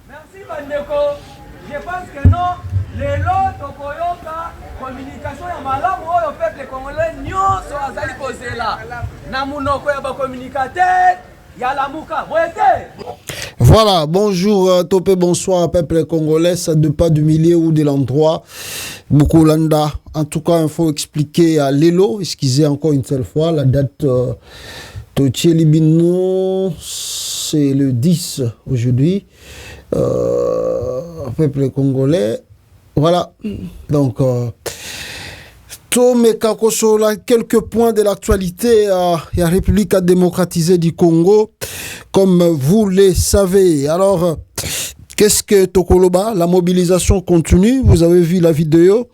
Merci Bandeko. Je pense que non, les lots Tokoyoka, communication ya malamu oyo peuple congolais nyonso azali kozela. Na munoko ya ba communicateur ya lamuka. Voilà, bonjour Topé, bonsoir peuple congolais, ça ne pas du milieu ou de l'endroit. Bukulanda, en tout cas, il faut expliquer à Lelo, excusez encore une seule fois, la date Toché Libino, c'est le 10 aujourd'hui. Peuple congolais, voilà, donc Tome Kakosola, quelques points de l'actualité la République démocratisée du Congo, comme vous le savez. Alors, qu'est-ce que Tokoloba? La mobilisation continue, vous avez vu la vidéo.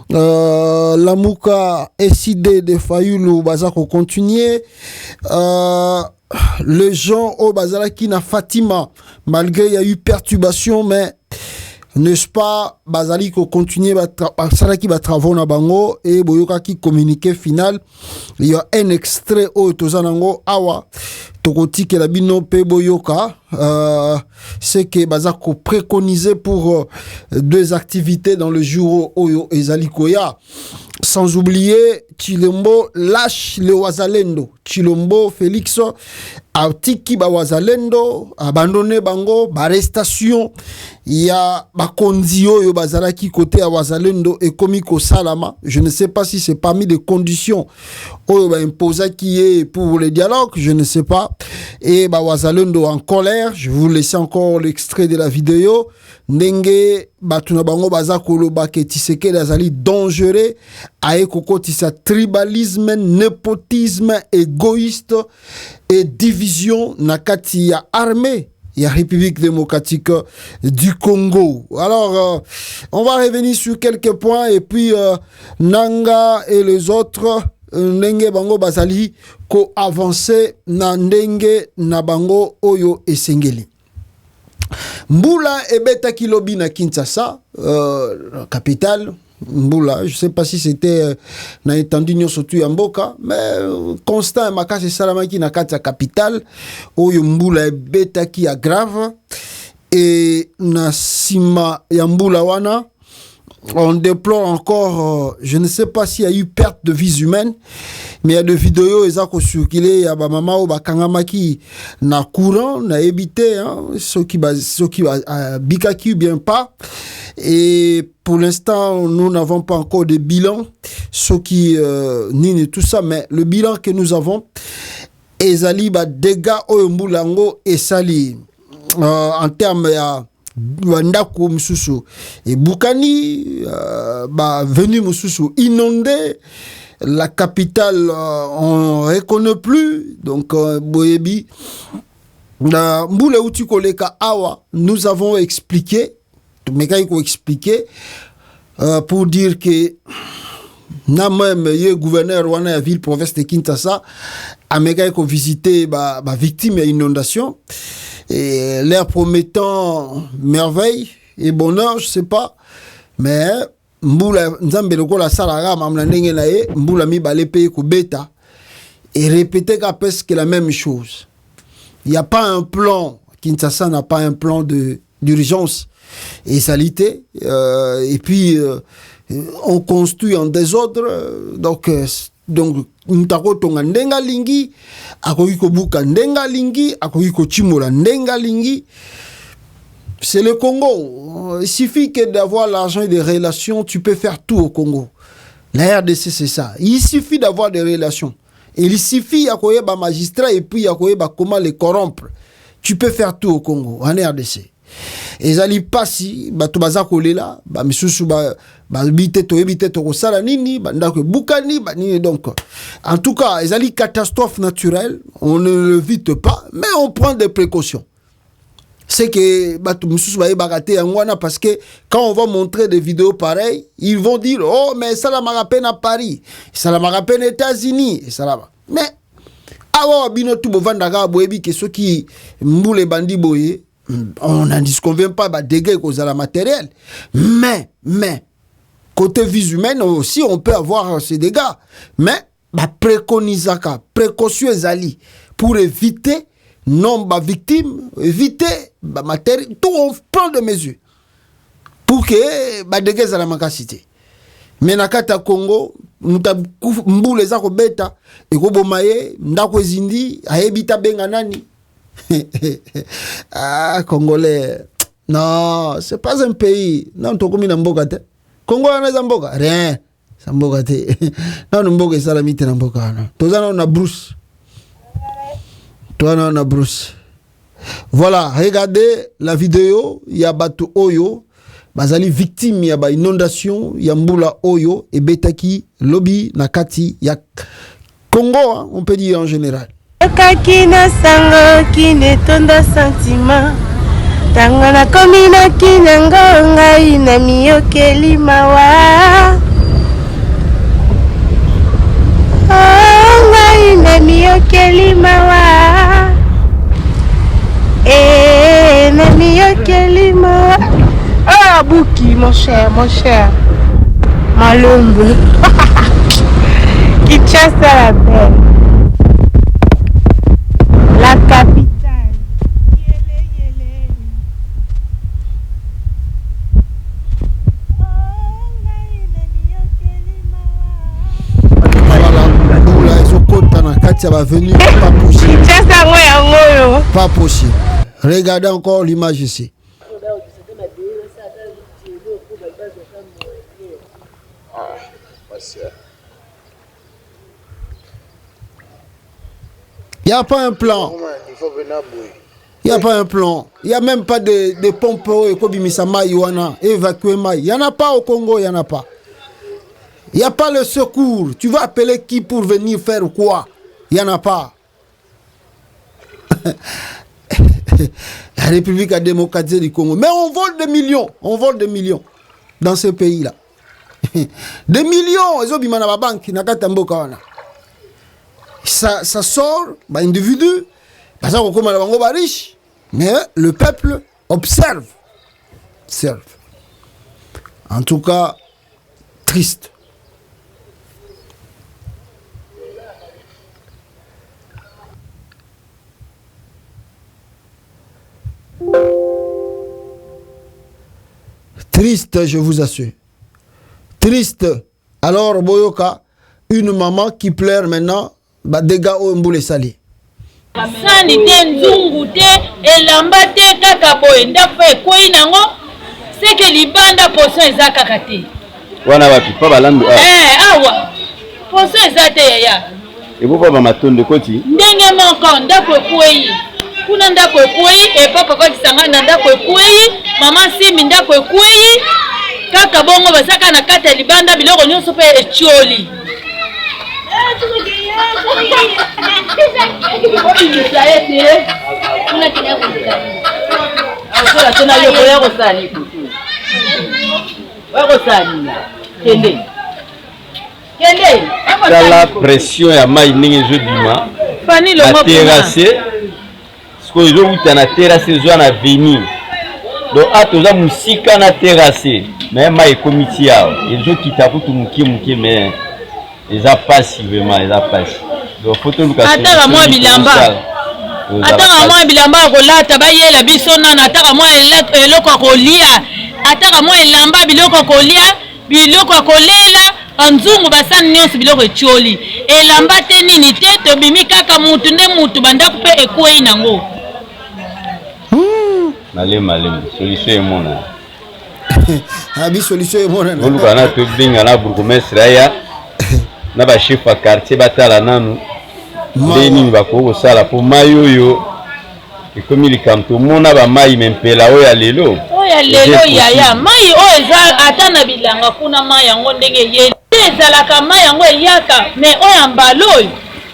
Lamuka SID de Fayulu Bazako continue. Les gens au Bazalaki na Fatima, malgré il y a eu perturbation, mais n'est-ce pas, Bazali ko continue Bazalaki ba travaux na bango et boyoka ki communiqué final. Il y a un extrait au Tozanango Awa Tokoti ke la bino pe boyoka. C'est que Bazako préconisé pour deux activités dans le jour Oyo et Zalikoya. Sans oublier Chilombo lâche le Wazalendo. Chilombo Félix a tiki ba Wazalendo, abandonné bango, arrestation. Il y a Bakonzio yo bazalaki côté à Wazalendo et Komiko Salama. Je ne sais pas si c'est parmi les conditions où imposa qui est pour le dialogue, je ne sais pas. Et Wazalendo en colère. Je vais vous laisser encore l'extrait de la vidéo. Nenge batuna bango bazakolo baketiseke d'azali dangereux aekoko tisa tribalisme, népotisme, égoïste et division nakati ya armée ya République démocratique du Congo. Alors on va revenir sur quelques points et puis Nanga et les autres ndenge bango bazali ko avancer na ndenge na bango oyo esengeli. Mbula ebeta kilobi na Kinshasa, capitale. Mbula, je sais pas si c'était na étendu surtout ya mboka, mais constant makasi salamaki na kati ya capitale oyo mbula ebeta ki ya grave et na sima ya mbula wana on déplore encore, je ne sais pas s'il y a eu perte de vies humaines, mais il y a des vidéos qui ont circulé, il y a des mamans qui na courant, na évité, ceux qui bikaki ou bien pas. Et pour l'instant, nous n'avons pas encore de bilan, ceux qui nient tout ça, mais le bilan que nous avons, ezali ba dégâts au mbulango et sali en termes Wandako Msusu et Bukani venu Msusu inondé la capitale on reconnaît plus donc Boyebi Mbule uti koleka awa nous avons expliqué pour dire que na même le gouverneur wana ya ville province de Kinshasa a visité ba victime d'inondation et l'air promettant merveille et bonheur, je sais pas, mais mbula nzambe lokola salaga mamla ndenge na ye mbula mi balé payer ko beta et répéter qu'à presque la même chose. Il y a pas un plan, Kinshasa n'a pas un plan d'urgence et salité et puis on construit en désordre donc ntako tonga ndenga lingi akoki kobuka ndenga lingi akoki kochimola ndenga lingi. C'est le Congo. Il suffit que d'avoir l'argent et des relations, tu peux faire tout au Congo. La RDC c'est ça. Il suffit d'avoir des relations. Et il suffit à koyeba magistrat et puis à koyeba comment les corrompre. Tu peux faire tout au Congo en RDC. Et zali pasi bato bazakolela ba misusu ba bite to ebite to kosala nini bandako bukani ba nini. Donc en tout cas ezali catastrophe naturelle, on ne le vite pas mais on prend des précautions. C'est que bato misusu ba ebakate yangwana parce que quand on va montrer des vidéos pareilles, ils vont dire oh mais ça la m'a peine à Paris, ça la m'a peine aux États-Unis et ça là. Mais awa bino tu bovandaka boyebi que ceux qui mboule bandi boye on n'en disconvient pas, bah, dégâts cause à la matériel. Mais, côté vie humaine aussi, on peut avoir ces dégâts. Mais, bah, préconisaka, précaution ezali, pour éviter nombre de victimes, éviter, bah, matériel, tout on prend des mesures. Pour que, bah, dégâts à la makasité. Mais nakata Congo, mboule za ko beta, e ko bomaye, ndako ezindi, aebita benga nani. Ah, Congolais. Non, c'est pas un pays. Non, tu as mboka te. Congo a un mboka. Rien. C'est mboka te. Non, mboka c'est la mite na mboka. Toi, on a Bruce. Toi, on a Bruce. Voilà, regardez la vidéo. Il y a Bato Oyo. Bazali victime, il y a inondation. Il y a Mbula Oyo. Et Betaki, Lobby, Nakati. Il y a Congo, hein, on peut dire en général. Kakina sango kine tonda sentiment tangana komina kinango ngai na miyokeli mawa ngai na miyokeli mawa na miyokeli mawa. Ah Bouki mon cher Malombe Kinshasa la belle, la capitale. Pas possible. Regardez encore l'image ici. Il n'y a pas un plan. Il n'y a pas un plan. Il n'y a même pas de pompes évacuer maï. Il n'y en a pas au Congo, il n'y en a pas. Il n'y a pas le secours. Tu vas appeler qui pour venir faire quoi? Il n'y en a pas. La République démocratique du Congo. Mais on vole des millions. On vole des millions dans ce pays-là. Des millions. Ça sort, bah, individu, bah, ça comme la riche. Mais le peuple observe. En tout cas, triste. Triste, je vous assure. Triste. Alors, Boyoka, une maman qui pleure maintenant, bah, dégâts au mboule sali. Sani te nzungu te elamba te kaka boye ndako ekoi nango seke libanda poso eza kaka te. Wana wapi pa balandu awa poso eza te yaya. Ebo pa matonde koti. Ndenge moko ndako ekoi. Kuna ndako ekoi e papa kwa kisanga na ndako ekoi, mama Simi ndako ekoi. Kaka bongo basaka na kata libanda biloko nyonso pe etioli. La pression ya mai ningi jodima na terrasse sko zo uta na terrasse zo na venir do atoza musika na terrasse mais mai komiti yao ezo kitakutu muke mais eza pasi vraiment eza pasi do photo luka ataka mwa bilamba kolata bayela biso nana ataka mwa eloko kolia ataka mwa elamba biloko kolia biloko kolela anzungu basani nyonso biloko etioli elamba te nini te tobimi kaka mutu nde mutu bandako mpe ekwei nango malema solution emona abi solution emona oluka na tobenga na bourgmestre aya na ba chef à quartier batala nanu ndeni bakoko sala po mayo oyo ekomi likamto mona ba mai mempela oya lelo yaya mai oyo eza ata na bilanga kuna mai yango ndenge yeli ezalaka mai yango eyaka me oyo mbala oyo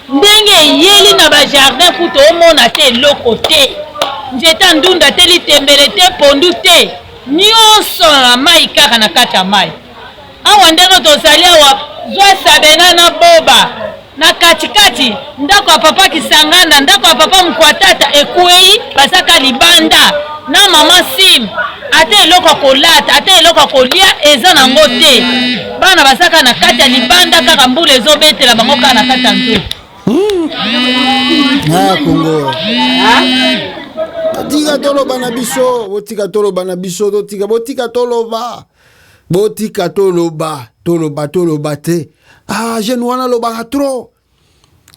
ndenge eyeli na ba jardin futo omona te eloko te nzeta ndunda te litembele te pondu te nyonso na mai kaka na kati ya mai awa ndenge tozali awa zwa sabena na boba na katikati ndako ya papa Kisanganda ndako ya papa Mkwatata ekwei basaka libanda na mama sim ate eloko kolata ate eloko kolia eza nango te bana basaka na kati ya libanda kaka mbula ezobetela bango kaka na kati ya nzoto Congo tika toloba na biso botika toloba na biso totika botika toloba toloba te jeune wana lobaka trop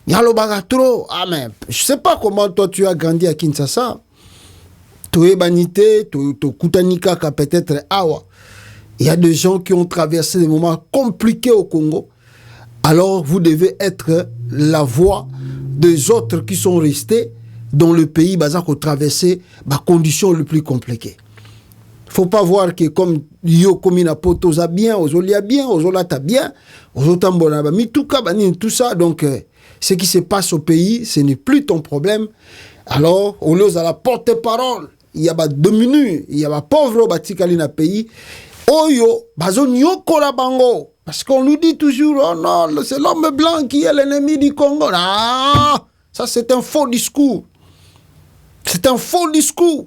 ya lobaka trop mais je sais pas comment toi tu as grandi à Kinshasa toyebanite to kutanika ka peut-être awa il y a des gens qui ont traversé des moments compliqués au Congo. Alors vous devez être la voix des autres qui sont restés dans le pays qui ont traversé les conditions les plus compliquées. Faut pas voir que comme yo comme na poto za bien, ozolia bien, ozolata bien, ozotambola ba mi tout ça donc ce qui se passe au pays, ce n'est plus ton problème. Alors on ose à la porte-parole, il y a ba dominu, il y a ba pauvre batikali na pays. Oyo bazo nyokola bango parce qu'on nous dit toujours oh non, c'est l'homme blanc qui est l'ennemi du Congo. Ah, ça c'est un faux discours. C'est un faux discours.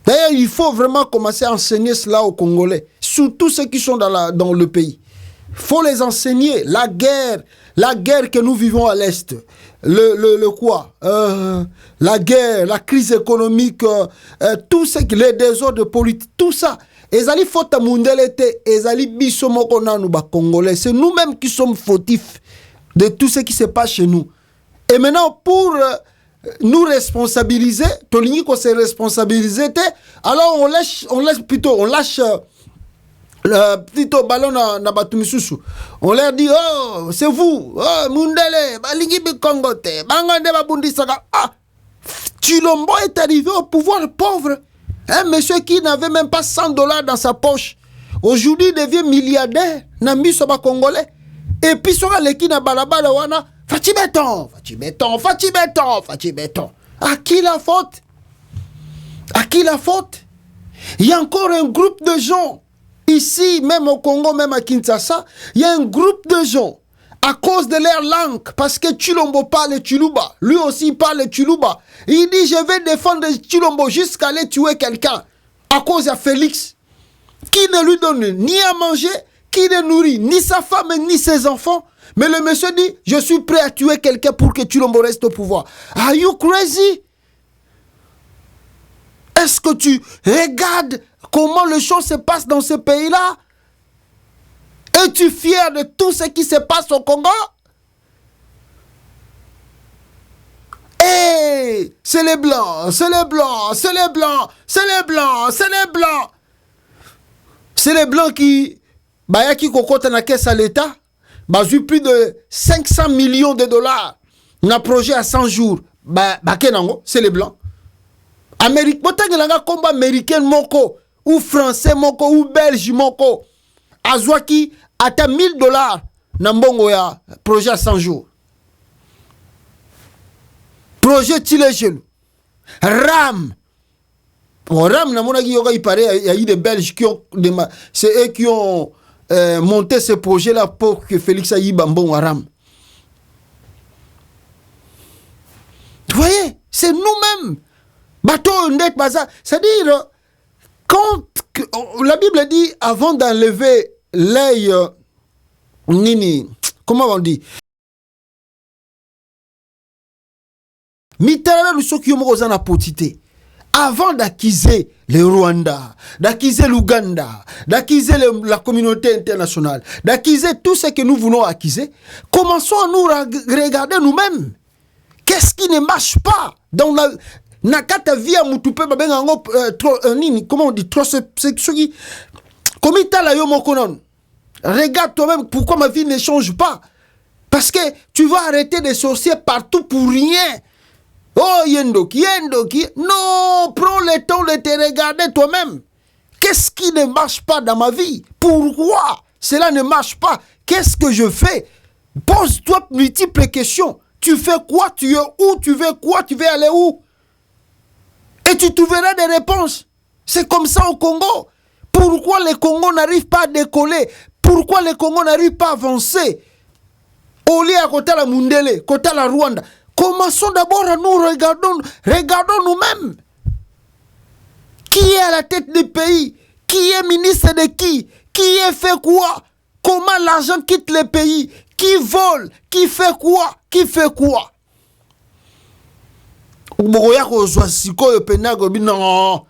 D'ailleurs, il faut vraiment commencer à enseigner cela aux Congolais, surtout ceux qui sont dans le pays. Il faut les enseigner. La guerre que nous vivons à l'Est, le quoi la guerre, la crise économique, tout ce qui les désordres politiques, tout ça. Ezali fota mundelete, ezali biso moko nanu ba Congolais. C'est nous-mêmes qui sommes fautifs de tout ce qui se passe chez nous. Et maintenant, pour nous responsabiliser, Tolini qu'on s'est responsabilisé, alors on lâche le petit ballon na batumisusu. On leur dit oh c'est vous, oh mundele, balingi bikongote, bangande babundisaka. Ah, Chilombo est arrivé au pouvoir pauvre. Un monsieur qui n'avait même pas $100 dans sa poche. Aujourd'hui, devient milliardaire. Nambi soba congolais. Et puis, sur les qui na balabala wana. Fati béton. À qui la faute? À qui la faute? Il y a encore un groupe de gens. Ici, même au Congo, même à Kinshasa. Il y a un groupe de gens. À cause de leur langue, parce que Chilombo parle Chiluba, lui aussi parle Chiluba. Il dit, je vais défendre Chilombo jusqu'à aller tuer quelqu'un. À cause de Félix, qui ne lui donne ni à manger, qui ne nourrit ni sa femme ni ses enfants. Mais le monsieur dit, je suis prêt à tuer quelqu'un pour que Chilombo reste au pouvoir. Are you crazy? Est-ce que tu regardes comment les choses se passent dans ce pays-là? Es-tu fier de tout ce qui se passe au Congo? Hey, c'est les blancs, c'est les blancs, c'est les blancs, c'est les blancs, c'est les blancs. C'est les blancs qui, qui kokota na caisse à l'État, eu plus de 500 millions de dollars. Un projet à 100 jours. C'est les blancs. Amérique, combat américain moko, ou français moko, ou belge moko. Azwaki ata $1000 na mbongo ya projet à 100 jours. Projet Tilejelu. RAM. RAM na mona yoga il paraît il y a eu des Belges qui ont c'est eux qui ont monté ce projet là pour que Félix aille bambon à RAM. Vous voyez, c'est nous-mêmes. Bateau net bazar, c'est-à-dire quand la Bible dit avant d'enlever l'œil nini, comment on dit? Mitterrand nous sommes qui ont na potité. Avant d'accuser le Rwanda, d'accuser l'Ouganda, d'accuser la communauté internationale, d'accuser tout ce que nous voulons accuser, commençons à nous regarder nous-mêmes. Qu'est-ce qui ne marche pas dans la nakata via mutupe babenga nini, comment on dit, trop c'est qui komita la yo mokonon. Regarde toi-même pourquoi ma vie ne change pas. Parce que tu vas arrêter de sorcier partout pour rien. Oh, yendoki. Non, prends le temps de te regarder toi-même. Qu'est-ce qui ne marche pas dans ma vie? Pourquoi cela ne marche pas? Qu'est-ce que je fais? Pose-toi multiples questions. Tu fais quoi? Tu es où? Tu veux quoi? Tu veux aller où? Et tu trouveras des réponses. C'est comme ça au Congo. Pourquoi le Congo n'arrive pas à décoller? Pourquoi le Congo n'arrive pas à avancer? Au lieu à côté la Mundele, côté la Rwanda. Commençons d'abord à nous regardons nous-mêmes. Qui est à la tête du pays? Qui est ministre de qui? Qui est fait quoi? Comment l'argent quitte le pays? Qui vole? Qui fait quoi? Qui fait quoi? Non.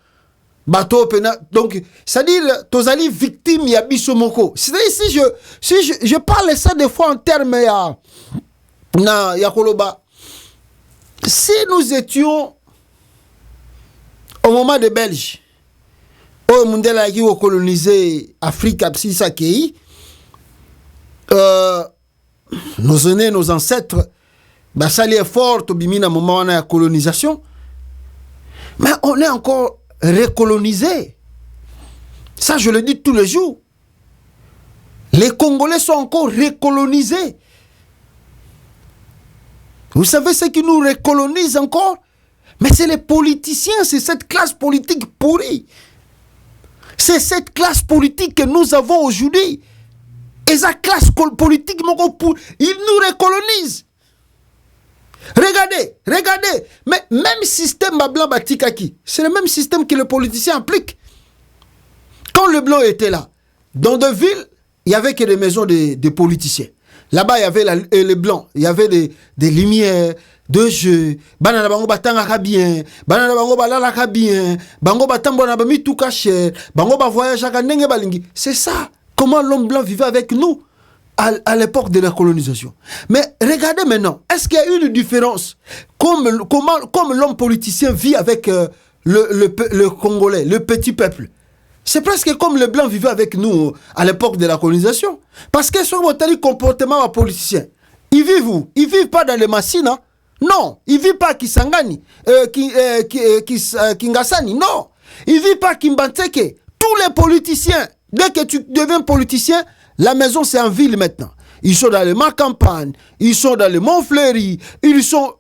Bateau pena. Donc, c'est-à-dire, tozali victime ya bisomoko. C'est-à-dire, si je parle ça des fois en termes ya koloba. Si nous étions au moment des Belges, au Mundela qui ont colonisé Afrique, nos aînés, nos ancêtres, ça est fort au bimina moment de la colonisation, mais on est encore recolonisé. Ça, je le dis tous les jours. Les Congolais sont encore recolonisés. Vous savez ce qui nous recolonise encore? Mais c'est les politiciens, c'est cette classe politique pourrie. C'est cette classe politique que nous avons aujourd'hui. Et cette classe politique, ils nous recolonisent. Regardez. Mais même système blanc batikaki, c'est le même système que les politiciens appliquent. Quand le blanc était là, dans des villes, il n'y avait que des maisons de politiciens. Là-bas, il y avait les blancs, il y avait des lumières, de jeux. Banana bango batanga bien, banana bango balala bien, bango batambo na bami tout caché, bango ba voyage à ndenge balingi. C'est ça. Comment l'homme blanc vivait avec nous à l'époque de la colonisation. Mais regardez maintenant, est-ce qu'il y a une différence comme l'homme politicien vit avec le Congolais, le petit peuple? C'est presque comme les Blancs vivaient avec nous à l'époque de la colonisation. Parce que sur votre comportement à politicien, ils vivent où? Ils vivent pas dans les Massina. Non. Ils vivent pas à Kisangani, Kingasani. Non. Ils vivent pas à Kimbanteke. Tous les politiciens, dès que tu deviens politicien, la maison c'est en ville maintenant. Ils sont dans les Macampagne, ils sont dans les Montfleury, ils sont.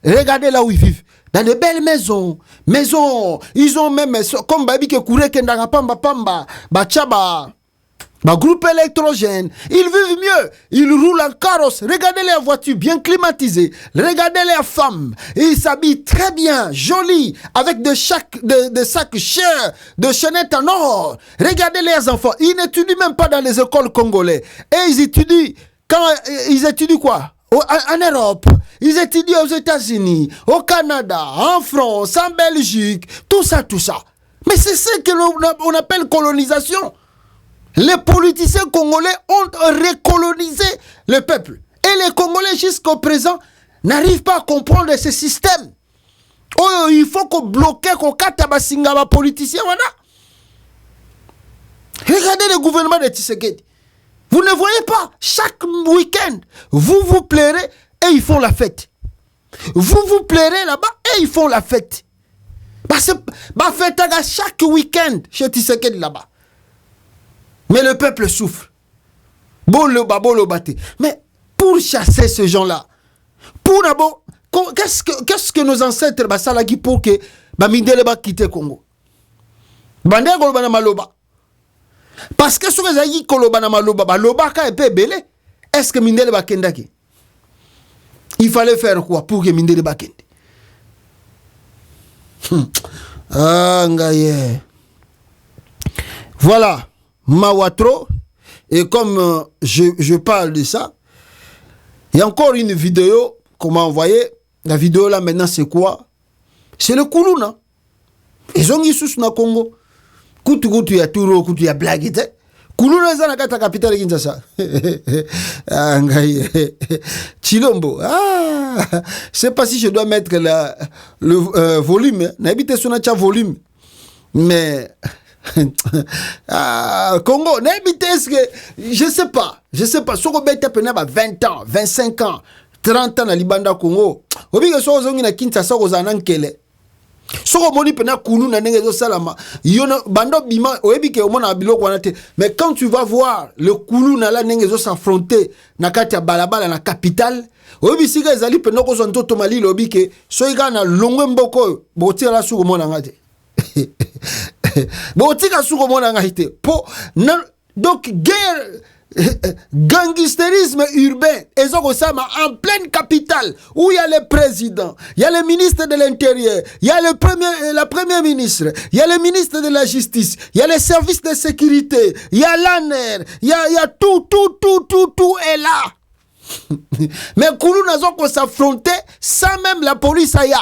Regardez là où ils vivent. Dans de belles maisons, ils ont même, comme Babi que Kouré Kendara Pamba, Bachaba, groupe électrogène, ils vivent mieux, ils roulent en carrosse, regardez les voitures bien climatisées, regardez les femmes, ils s'habillent très bien, jolis, avec des sacs chers, de chaînettes en or, regardez les enfants, ils n'étudient même pas dans les écoles congolaises, et ils étudient quoi? En Europe, ils étudient aux États-Unis, au Canada, en France, en Belgique, tout ça. Mais c'est ce que l'on appelle colonisation. Les politiciens congolais ont recolonisé le peuple. Et les Congolais, jusqu'au présent, n'arrivent pas à comprendre ce système. Oh, il faut qu'on bloque, qu'on katabasinga les politiciens, voilà. Regardez le gouvernement de Tshisekedi. Vous ne voyez pas, chaque week-end, vous plairez et ils font la fête. Vous plairez là-bas et ils font la fête. Parce que fête chaque week-end chez Tshisekedi là-bas. Mais le peuple souffre. Mais pour chasser ces gens-là, qu'est-ce que nos ancêtres basalaki pour que Mindele ba quitte Congo? Bandego bana maloba. Parce que ce que j'ai dit, est-ce que Mindele Bakendaki? Il fallait faire quoi pour que Mindele Bakende? Voilà, Mawatro. Et comme je parle de ça, il y a encore une vidéo qu'on m'a envoyée. La vidéo là maintenant, c'est quoi? C'est le Koulouna. Ils ont dit sous na Congo. Kutu ya turo, kutu ya blague. Kuluna za nakata capitale Kinshasa. Chilombo. Je sais pas si je dois mettre le volume. N'habite sur notre volume. Mais Congo, n'habite est-ce que je sais pas. Soko beta pena ba 20 ans, 25 ans, 30 ans na libanda Congo. Obi ke so zongi na Kinshasa ko zanankele. Soko moni pena kunu na ndenge zo salama yona bando bima oyebi ke omona biloko wana te. Mais quand tu vas voir le kunu na la ndenge zo s'affronter na kati ya balabala na capitale oyebi sika ezali pena ko zo ntoto malilo oyebi ke so iga na longwe mboko botira la suko mona ngate botika suko mona ngate po donc guerre Gangsterisme urbain, et ça en pleine capitale, où il y a le président, il y a le ministre de l'Intérieur, il y a la première ministre, il y a le ministre de la Justice, il y a les services de sécurité, il y a l'ANER, il y a tout est là. Mais Koulouna qu'on s'affronter sans même la police aïe.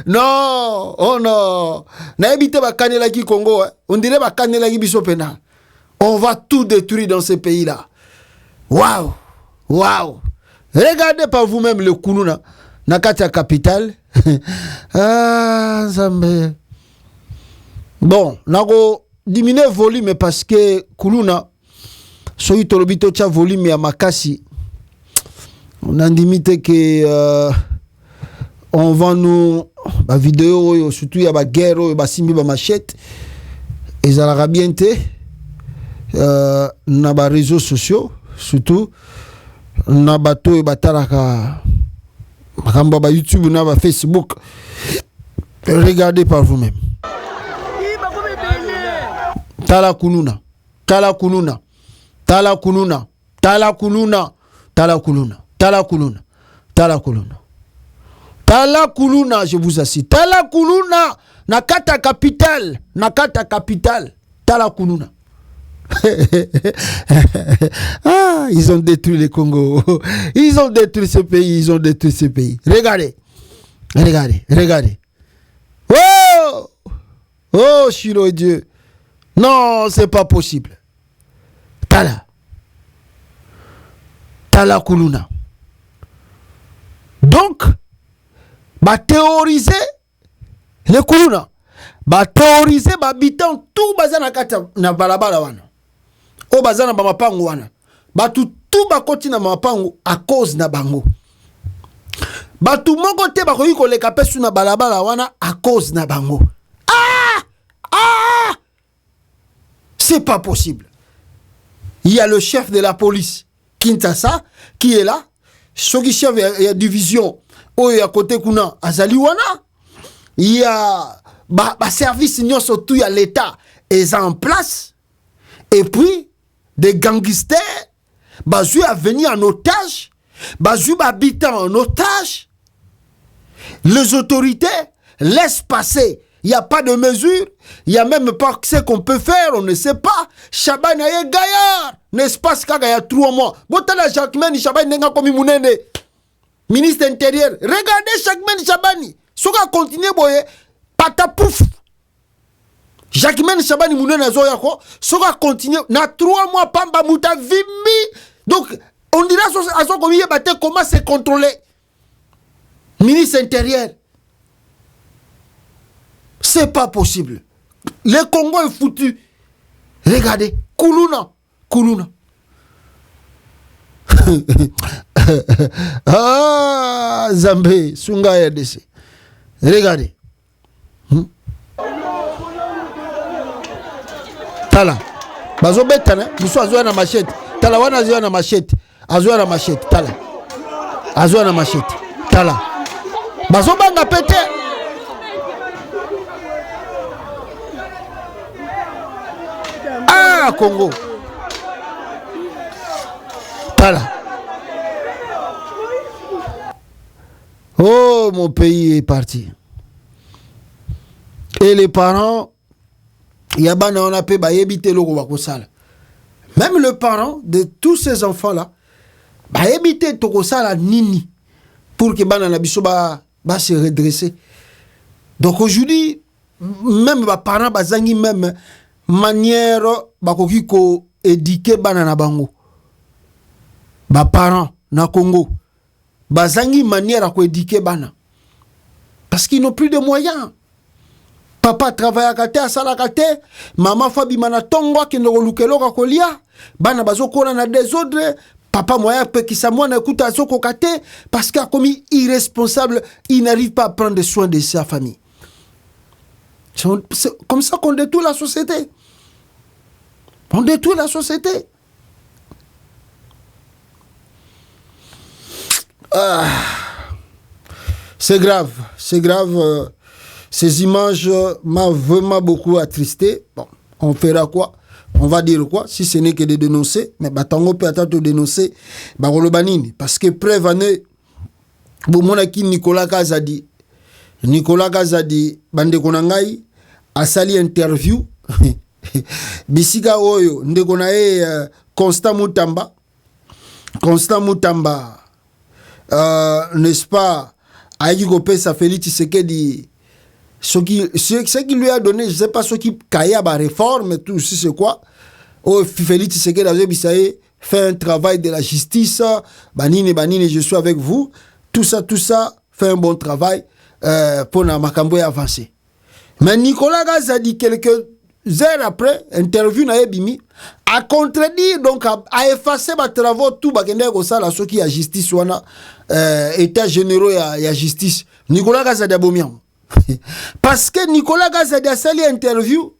Non, oh non. Na évité ba kanela ki Congo, on dirait ba kanela ki biso pena. On va tout détruire dans ce pays-là. Waouh, waouh. Regardez par vous-même le Koulouna, na katia capitale. Ah, Zambé. Bon, nako diminuer volume parce que Koulouna soyi tolobito cha volume ya makasi. On a limité que on vend nous la vidéo surtout il y a la guerre ba simbi ba machette et ça la bien té na ba réseaux sociaux surtout na bato e batalaka makamba ba YouTube na ba Facebook. Regardez par vous-même. Tala Koulouna, tala Koulouna, tala Koulouna, tala Koulouna, tala Koulouna, tala Koulouna, tala Koulouna. Tala Koulouna, je vous assure. Tala Koulouna, nakata capitale, tala Koulouna. Ah, ils ont détruit le Congo. Ils ont détruit ce pays, Regardez. Oh! Oh, Chiro et Dieu. Non, c'est pas possible. Tala Koulouna. Donc, ba théoriser le Koulouna. Ba théoriser ba habitant tout bazana kata na balabala wana. O bazana ba mapango wana. Ba tout ba koti na mapango à cause na bango. Ba tout moko te ba koyi ko leka pesu na balabala wana à cause na bango. C'est pas possible. Il y a le chef de la police, Kinshasa, qui est là. Soki chef de la division, à côté kuna Azaliwana. Il y a service surtout il y a l'État est en place. Et puis des gangsters, bazu à venir en otage, bazu habitant en otage. Les autorités laissent passer. Il n'y a pas de mesure. Il n'y a même pas ce qu'on peut faire. On ne sait pas. Chaban est gaillard. N'est-ce pas ce qu'il y a 3 mois. Botala Jacquemin, Chaban n'est pas comme Mounene. Ministre intérieur. Regardez Jacquemin Chabani. Si on continue, boye, patapouf. Jacquemin Chabani Mounene Zoyako. Si on continue, na 3 mois, Pamba Mouta Vimi. Donc, on dira à son comité comment c'est contrôlé. Ministre intérieur. C'est pas possible. Le Congo est foutu. Regardez. Koulouna. Ah, Zambé. Sunga RDC. Regardez. Tala. Bazo betana. Muso azoa na machette. Tala wana azoa na machette. Azoa na machette. Tala. Azoa na machette. Tala. Bazo banga pete. Ah, Congo. Tala. Oh, mon pays est parti. Et les parents, yabana on a payé ba yebite loko bakosala. Même le parent de tous ces enfants-là, ba yebite tokosala nini pour que bana na biso ba se redresser. Donc aujourd'hui, même ba parents bazangi même manière bakoki ko éduquer bana na bango. Ba parents na Congo bazangi manière ko éduquer bana parce qu'ils n'ont plus de moyens. Papa travaille à kate asala kate, maman fabi mana tongo ki ndoko lukelo kolia, bana bazokona na désordre, papa moyen pe ki sa mwana écoute azoko kate parce qu'il a commis irresponsable, il n'arrive pas à prendre soin de sa famille. C'est comme ça qu'on détruit la société. On détruit la société. Ah, c'est grave, c'est grave. Ces images m'ont vraiment beaucoup attristé. Bon, on fera quoi? On va dire quoi? Si ce n'est que de dénoncer, mais batango peut attendre de dénoncer, barolobanini. Parce que preuve année, bomonaki Nicolas Kazadi, bande konangai, a sali interview, bisika oyo, ndekonae Constant Mutamba, n'est-ce pas, Aïdi Gopé, ça Félix Tshisekedi, ce qui lui a donné, je ne sais pas ce qui Kaya ba réforme, tout si c'est quoi. Oh, Félix Tshisekedi fait un travail de la justice, banine, je suis avec vous. Tout ça, fait un bon travail pour la Makambo avancer. Mais Nicolas Kazadi, quelques heures après, interview na Ebimi, a contredit, donc a effacé ma travaux, tout bakende ko sala ce qui a justice wana état généraux ya justice. Nicolas Kazadi abomiam. Parce que Nicolas Kazadi a sali interview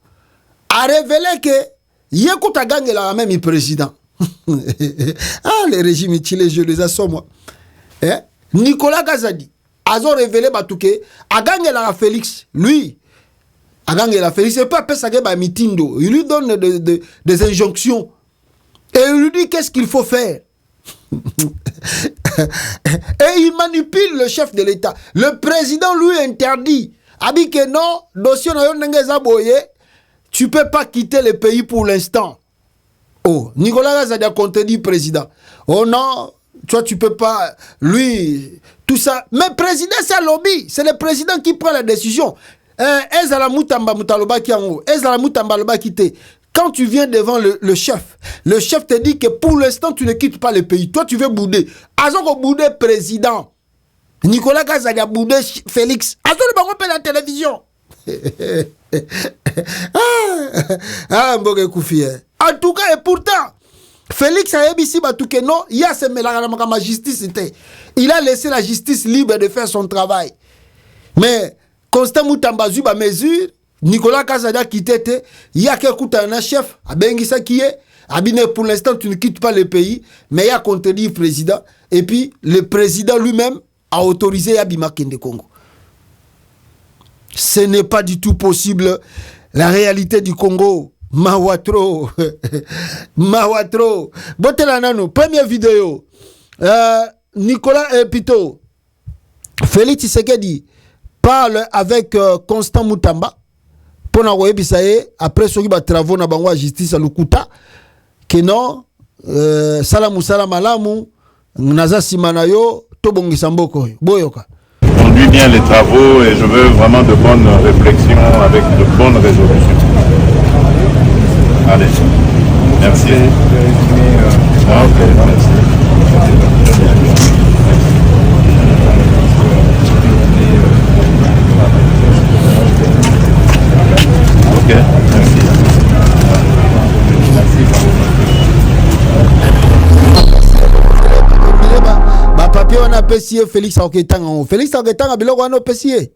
a révélé que Yekuta Gange la même président. Ah, les régimes chilés, je les assomme moi. Nicolas Kazadi a révélé Batouke, a gagné la Félix, lui. A gagné la Félix, c'est pas ça que mitindo. Il lui donne des injonctions. Et il lui dit qu'est-ce qu'il faut faire. Et il manipule le chef de l'État. Le président lui interdit. Abi que non, dossier na yon boye, tu peux pas quitter le pays pour l'instant. Oh, Nicolas Kazadi a contredit le président. Oh non, toi tu peux pas, lui, tout ça. Mais président c'est un lobby, c'est le président qui prend la décision. Ezala Mutamba Mutaloba qui en haut, Ezala Mutamba Loba quitté. Quand tu viens devant le chef te dit que pour l'instant, tu ne quittes pas le pays. Toi, tu veux bouder. Azoko bouder président. Nicolas Kazadi a boudé Félix. Azoko le la télévision. Mboge Koufi. En tout cas, et pourtant, Félix a ici que non, il y a ce la justice. Il a laissé la justice libre de faire son travail. Mais, Constant Mutamba Zuba mesure, Nicolas Kazadi a quitté, il y a un chef, à Bengisa qui est, Abine, pour l'instant, tu ne quittes pas le pays, mais il y a contredit le président, et puis le président lui-même a autorisé Abima Kende Congo. Ce n'est pas du tout possible. La réalité du Congo, Mawatro. Mawatro. Botelanano, première vidéo. Nicolas Pito, Félix Tshisekedi parle avec Constant Mutamba. Pour na après ce qui va travaux na bango justice à Lukuta que non salamu salamalamu naza simanayo to bongisa mboko boyoka. Conduit bien les travaux et je veux vraiment de bonnes réflexions avec de bonnes résolutions. Allez, merci. Ok, merci. Ok, merci. Papier on a pessier Félix Oketanga. Félix Oketanga biloko on a pessier.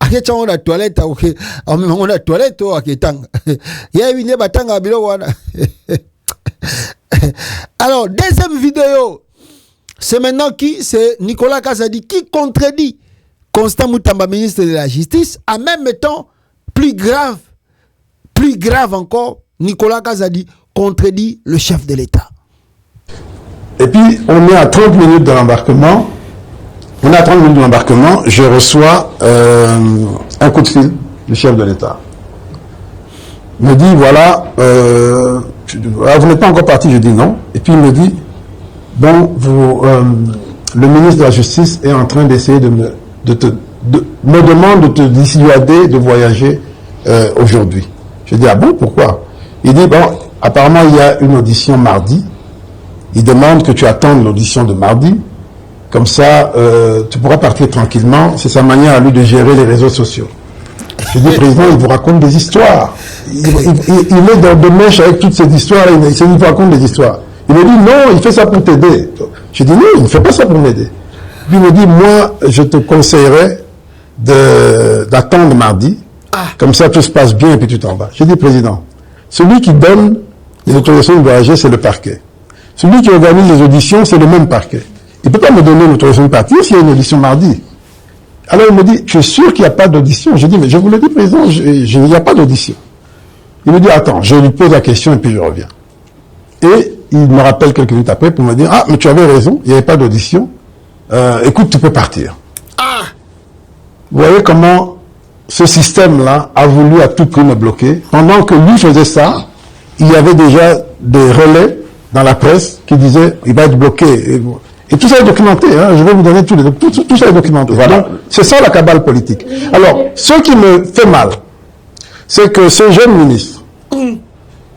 Akecha on a toilette ok. On a toilette Oketanga. Ya vine batanga biloko wana. Alors, deuxième vidéo. C'est maintenant qui? C'est Nicolas Kazadi qui contredit Constant Mutamba, ministre de la Justice, en même temps, plus grave encore, Nicolas Kazadi contredit le chef de l'État. Et puis, on est à 30 minutes de l'embarquement. Je reçois un coup de fil du chef de l'État. Il me dit, voilà, vous n'êtes pas encore parti, je dis non. Et puis il me dit, bon, le ministre de la Justice est en train d'essayer me demande de te dissuader de voyager aujourd'hui. Je dis, ah bon, pourquoi? Il dit, bon, apparemment il y a une audition mardi. Il demande que tu attendes l'audition de mardi. Comme ça, tu pourras partir tranquillement. C'est sa manière à lui de gérer les réseaux sociaux. Je dis, président, il vous raconte des histoires. Il est dans de mèche avec toutes ces histoires. Il vous raconte des histoires. Il me dit, non, il fait ça pour t'aider. Je dis, non, il ne fait pas ça pour m'aider. Puis il me dit, moi, je te conseillerais d'attendre mardi. Comme ça, tout se passe bien et puis tu t'en vas. Je dis, président, celui qui donne les autorisations de voyager, c'est le parquet. Celui qui organise les auditions, c'est le même parquet. Il ne peut pas me donner l'autorisation de partir s'il y a une audition mardi. Alors il me dit, tu es sûr qu'il n'y a pas d'audition? Je dis, mais je vous l'ai dit, président, il n'y a pas d'audition. Il me dit, attends, je lui pose la question et puis je reviens. Et il me rappelle quelques minutes après pour me dire, ah, mais tu avais raison, il n'y avait pas d'audition. Écoute, tu peux partir. Ah! Vous voyez comment ce système-là a voulu à tout prix me bloquer. Pendant que lui faisait ça, il y avait déjà des relais dans la presse qui disaient, il va être bloqué. Et tout ça est documenté, hein, je vais vous donner tout ça est documenté. Voilà. Donc, c'est ça la cabale politique. Alors, ce qui me fait mal, c'est que ce jeune ministre,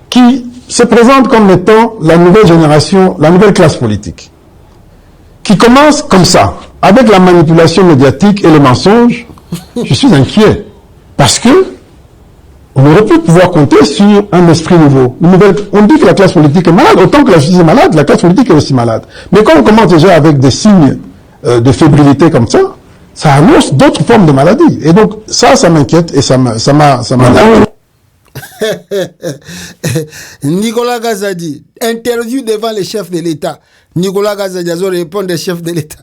qui se présente comme étant la nouvelle génération, la nouvelle classe politique, qui commence comme ça, avec la manipulation médiatique et le mensonge, je suis inquiet. Parce que on aurait pu pouvoir compter sur un esprit nouveau. On dit que la classe politique est malade, autant que la justice est malade, la classe politique est aussi malade. Mais quand on commence déjà avec des signes de fébrilité comme ça annonce d'autres formes de maladies. Et donc, ça m'inquiète et ça m'a Nicolas Gazadi, interview devant les chefs de l'État. Nicolas Gazadi a répondu des chefs de l'État.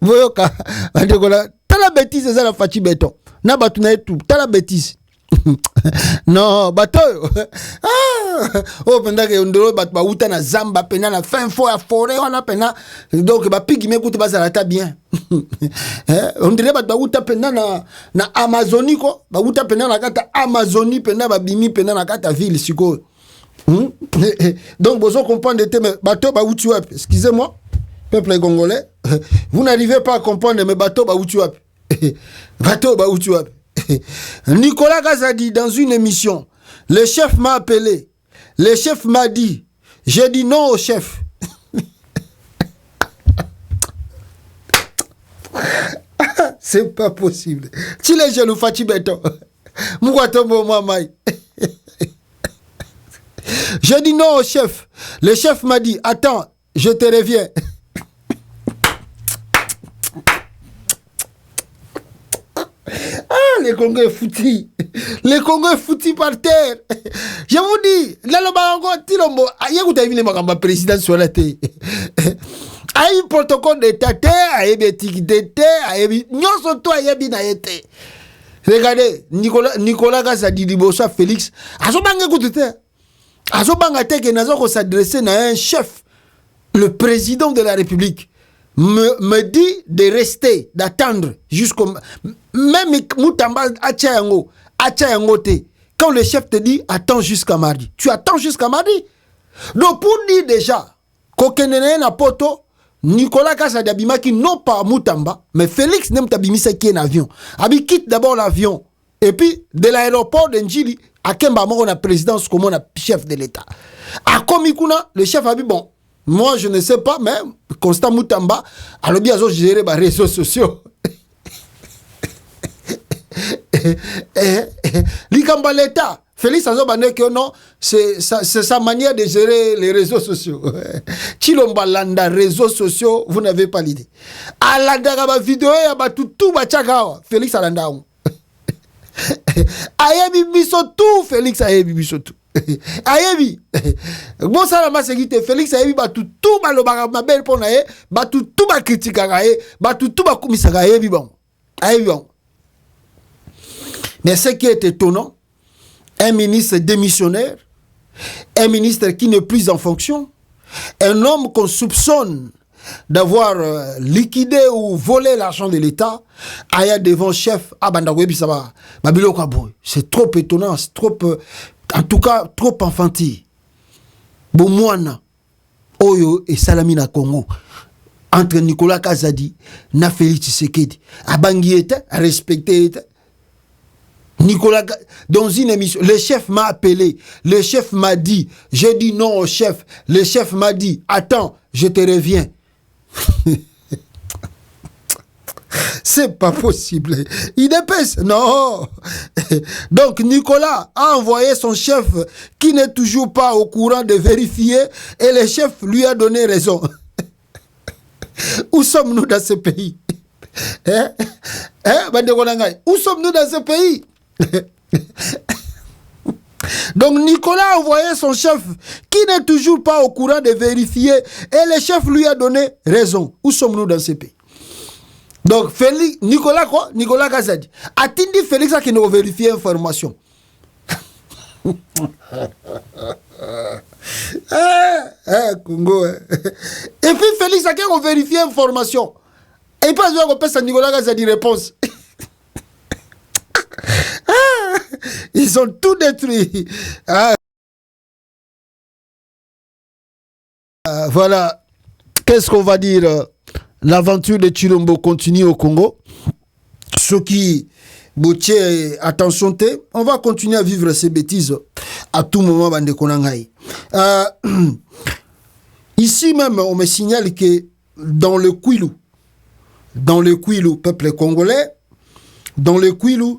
Voyoka, t'as la bêtise, c'est ça la fatigue béton. Na batuna tout, t'as la bêtise. Non, bateau. Oh, pendant que on doit battre outa na zamba, pena na fin fo à forêt, on a pena. Donc, ba pigi m'écoute pas ça bien. On dirait battre outa pena na Amazonie ko, ba outa pena na kata Amazonie, pena ba bimi pena na kata ville siko. Donc, vous comprenez mais bateau ba outu wap. Excusez-moi, peuple congolais, vous n'arrivez pas à comprendre mes bateaux ba outu wap. Bateau ba outu wap. Nicolas Gazadi, dans une émission, le chef m'a appelé, le chef m'a dit, j'ai dit non au chef. C'est pas possible. Si les jeunes nous fatiguent, j'ai dit non au chef. Le chef m'a dit, attends, je te reviens. Ah, les Congos est foutus. Les Congos est foutus par terre. Je vous dis, là, le barango, tilombo, aïe, vous avez vu le président sur la télé. Aïe, protocole d'état, aïe, éthique d'état, aïe, non, surtout, aïe, bien, aïe, regardez, Nicolas Gazadi, Dibosa, Félix, Azobanga, écoutez, Azobanga, que Nazoko s'adresser à un chef, le président de la République. Me dit de rester, d'attendre jusqu'au... Même Moutamba Achayango te. Quand le chef te dit, attends jusqu'à mardi. Tu attends jusqu'à mardi. Donc pour dire déjà, Kokenene na poto, Nicolas Gazadi abimaki non pas Moutamba, mais Félix n'aime tabimisa qui est en avion. Abi quitte d'abord l'avion. Et puis, de l'aéroport de Njili, à Kemba Moro na présidence comme on a chef de l'État. À Komikuna, le chef a dit, bon, moi, je ne sais pas, mais Constant Moutamba, alors bien, j'ai géré les réseaux sociaux. L'Ikamba l'État, Félix Azobane que non, c'est sa manière de gérer les réseaux sociaux. Chilomba landa réseaux sociaux, vous n'avez pas l'idée. Alanda gaba vidéo ya ba tout bachaka, Félix alanda. Ayebi biso tout, Félix ayebi biso tout. Ayebi bon ça la maségité Félix ayebi ba tout balobaka mabel pona ye ba tout ba critikaka ye ba tout ba kumisaka ayebi bon ayebi bon. Mais ce qui est étonnant, un ministre démissionnaire, un ministre qui n'est plus en fonction, un homme qu'on soupçonne d'avoir liquidé ou volé l'argent de l'État, aya devant chef c'est trop étonnant, c'est trop en tout cas trop infantile. Bomouana Oyo et Salamina Congo entre Nicolas Gazadi na Félix Tshisekedi abangi a respecté Nicolas, dans une émission, le chef m'a appelé, le chef m'a dit, j'ai dit non au chef, le chef m'a dit, attends, je te reviens. C'est pas possible. Il épaisse. Non. Donc, Nicolas a envoyé son chef qui n'est toujours pas au courant de vérifier et le chef lui a donné raison. Où sommes-nous dans ce pays? Où sommes-nous dans ce pays? Donc Nicolas a envoyé son chef qui n'est toujours pas au courant de vérifier et le chef lui a donné raison. Où sommes-nous dans ce pays? Donc Félix, Nicolas Gazadi a-t-il dit Félix qui n'a vérifié l'information? Congo. Et puis Félix a qu'à vérifier l'information. Et pas besoin qu'on passe à Nicolas Gaza dit réponse. Ils ont tout détruit. Voilà. Qu'est-ce qu'on va dire? L'aventure de Chilombo continue au Congo. Ceux qui botier attention, on va continuer à vivre ces bêtises à tout moment. Ici même, on me signale que dans le Kwilu, peuple congolais, dans le Kwilu,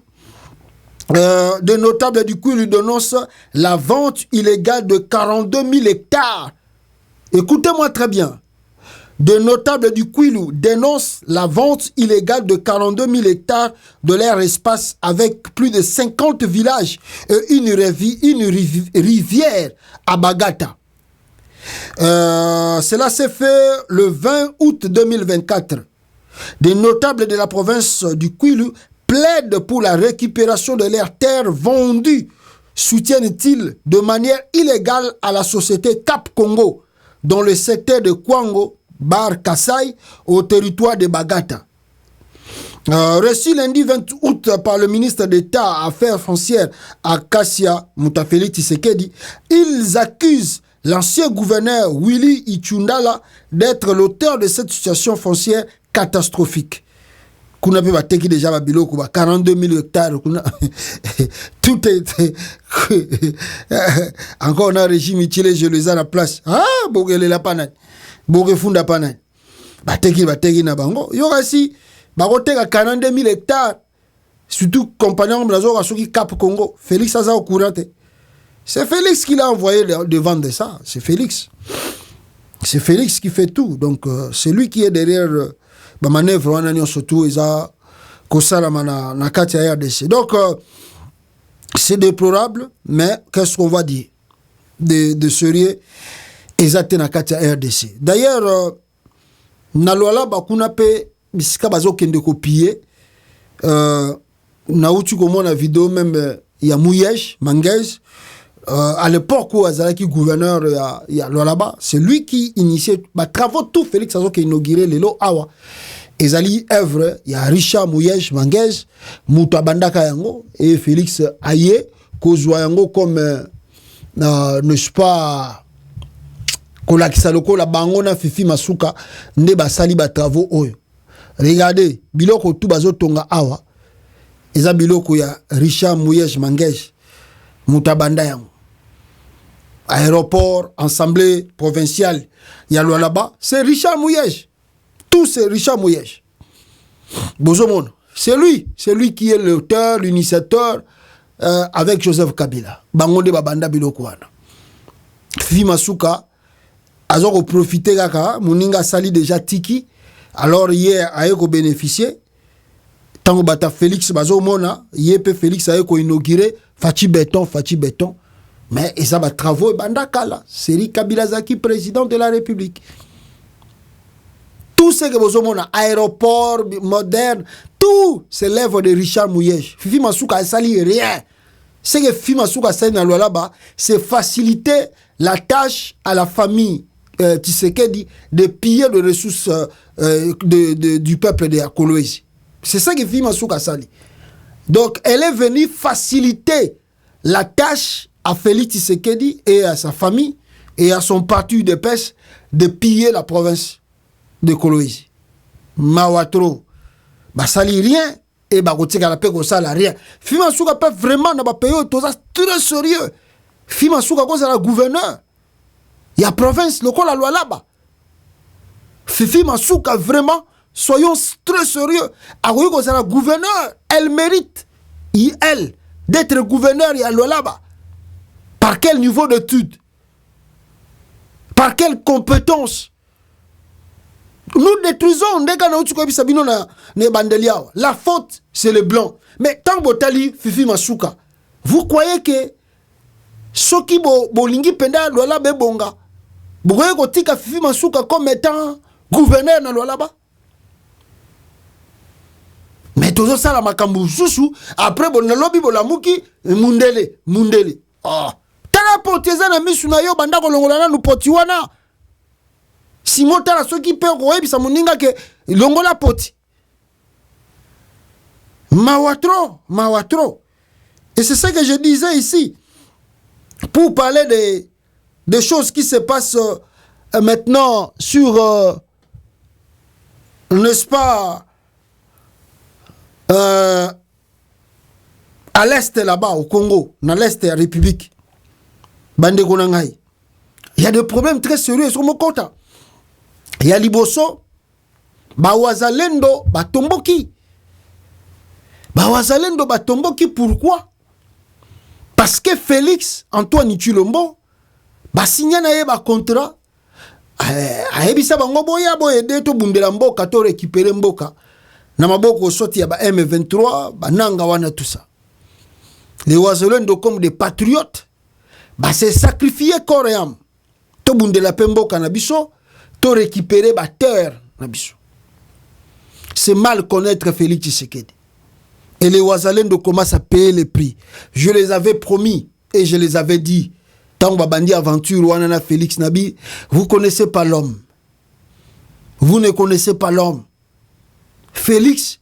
des notables du Kwilu dénoncent la vente illégale de 42 000 hectares. Écoutez-moi très bien. Des notables du Kwilu dénoncent la vente illégale de 42 000 hectares de leur espace avec plus de 50 villages et une rivière à Bagata. Cela s'est fait le 20 août 2024. Des notables de la province du Kwilu plaident pour la récupération de leurs terres vendues, soutiennent-ils, de manière illégale à la société Cap Congo, dans le secteur de Kwango, Bar Kassai, au territoire de Bagata. Reçu lundi 20 août par le ministre d'État Affaires foncières Akasia Moutafeli Tshisekedi, ils accusent l'ancien gouverneur Willy Ichundala d'être l'auteur de cette situation foncière catastrophique. Kuna pe bateki déjà ba biloko ba 42 000 hectares kuna tout est encore on a régime utile je les ai à la place bogele la panane boge funda panane bateki na bango yoka si ba koteka 42 000 hectares surtout compagnon blazo soki Cap Congo Félix aza au courant. C'est Félix qui l'a envoyé devant de ça, c'est Félix qui fait tout, donc c'est lui qui est derrière la manœuvre on a surtout isa kosala na kati ya RDC. Donc c'est déplorable, mais qu'est-ce qu'on va dire de sérieux exactement na kati ya RDC. D'ailleurs na lola bakuna pe bisika bazo kende copier na utu ko mona vidéo même ya Mouyej Manguez. À l'époque où Azalaki gouverneur il y a là-bas, c'est lui qui initiait travaux tout Félix Azo qui inauguré les lots awa. Ezali œuvre, il y a Richard Mouyej Manguez, Moutabandaka yango et Félix Aye kozwa yango comme n'est-ce pas kolakisa loko la bango na Fifi Masuka nde basali ba travaux oyo. Regardez, biloko tout bazo tonga awa. Eza biloko ya Richard Mouyej Manguez, Moutabanda yango. Aéroport, assemblée provinciale, il y a là-bas, c'est Richard Mouyej. Tout c'est Richard Mouyej. Bozomon, c'est lui qui est l'auteur, l'initiateur avec Joseph Kabila. Bangonde babanda bilokwana. Fifi Masuka, azoko profiter kaka, muninga sali déjà tiki, alors hier aeko bénéficier. Tango bata Félix bazomona, yepe Félix aeko inauguré, Fachi béton. Mais et ça va travaux bandakala, Seri Kabila Zaki président de la République. Tout ce que vous avez aéroport moderne, tout c'est l'œuvre de Richard Mouyej. Fifi Masuka a sali rien. Ce que Fifi Masuka a sali là-bas, c'est faciliter la tâche à la famille Tshisekedi de piller les ressources du peuple de Kolwezi. C'est ça que Fifi Masuka a sali. Donc elle est venue faciliter la tâche à Félix Tshisekedi et à sa famille et à son parti de pêche de piller la province de Kolwezi. Mawatro, basali rien et bagotika la paix comme ça la rien. Fima Souka pas vraiment na ba pays très sérieux. Fima Souka comme ça la gouverneur. Il y a province local la loi là-bas. Fifi Masuka vraiment soyons très sérieux. Agoyo comme ça la gouverneur, elle mérite elle d'être gouverneur il y a loi là-bas. Par quel niveau d'études? Par quelle compétence? Nous détruisons la faute, c'est le blanc. Mais tant Botali, Fifi Masuka, vous croyez que ce qui bolingi penda lola bebonga, vous croyez que Fifi Masuka comme étant gouverneur dans lola ba? Mais tout ça la makambu susu après bon lobby bolamuki mundele. Oh. Tala poti eza na misu na yo banda kolongola nanu poti wana. Simon tala soki pe koyebisa moninga ke longola poti. Mawatro. Et c'est ce que je disais ici. Pour parler des choses qui se passent maintenant sur, n'est-ce pas, à l'est là-bas, au Congo, dans l'est de la République. Bande Gonangai. Il y a des problèmes très sérieux sur mon côté. Il y a Liboso, Bawazalendo, Batomboki. Bawazalendo, Batomboki, pourquoi? Parce que Félix Antoine Tshilombo, signé un contrat, ayebisa bango boya boyede to bundela mboka to récupérer mboka. Na maboko soti ya ba M23, bananga wana tout ça. Les Wazalendo comme des patriotes, se sacrifier corps et âme. To bundela pemboka na biso, to récupérer ba terre na biso. C'est mal connaître Félix Tshisekedi. Et les Wazalendo commencent à payer les prix. Je les avais promis et je les avais dit. Tant Babandi Aventure, Wanana Félix Nabi, vous connaissez pas l'homme. Vous ne connaissez pas l'homme. Félix,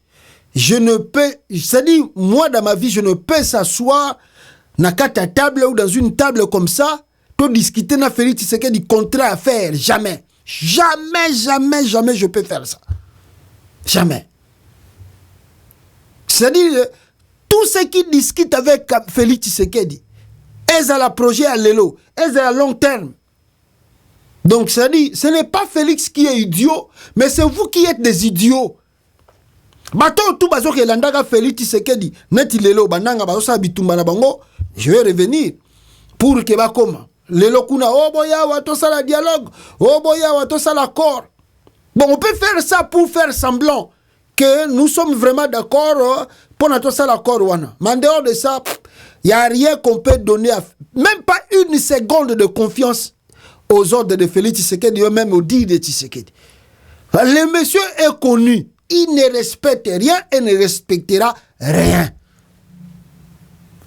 je ne peux, c'est-à-dire, moi dans ma vie, je ne peux s'asseoir dans une table ou dans une table comme ça, pour discuter na Félix, c'est qu'il y a du contrat à faire. Jamais. Jamais je peux faire ça. Jamais. C'est-à-dire, tout ce qui discute avec Félix Tshisekedi, ils ont un projet à l'élo, ils ont à long terme. Donc, c'est-à-dire, ce n'est pas Félix qui est idiot, mais c'est vous qui êtes des idiots. Bato tout bazo ke landaga Félix Tshisekedi, neti l'élo, bandanga bazo sa bitumba na bango, je vais revenir pour que bakoma. L'élo kuna, oh boya, wato sa la dialogue, oh boya, wato sa l'accord. Bon, on peut faire ça pour faire semblant que nous sommes vraiment d'accord pour notre ça l'accord. Mais en dehors de ça, il n'y a rien qu'on peut donner, même pas une seconde de confiance aux ordres de Félix Tshisekedi, même au dit de Tshisekedi. Le monsieur est connu, il ne respecte rien et ne respectera rien.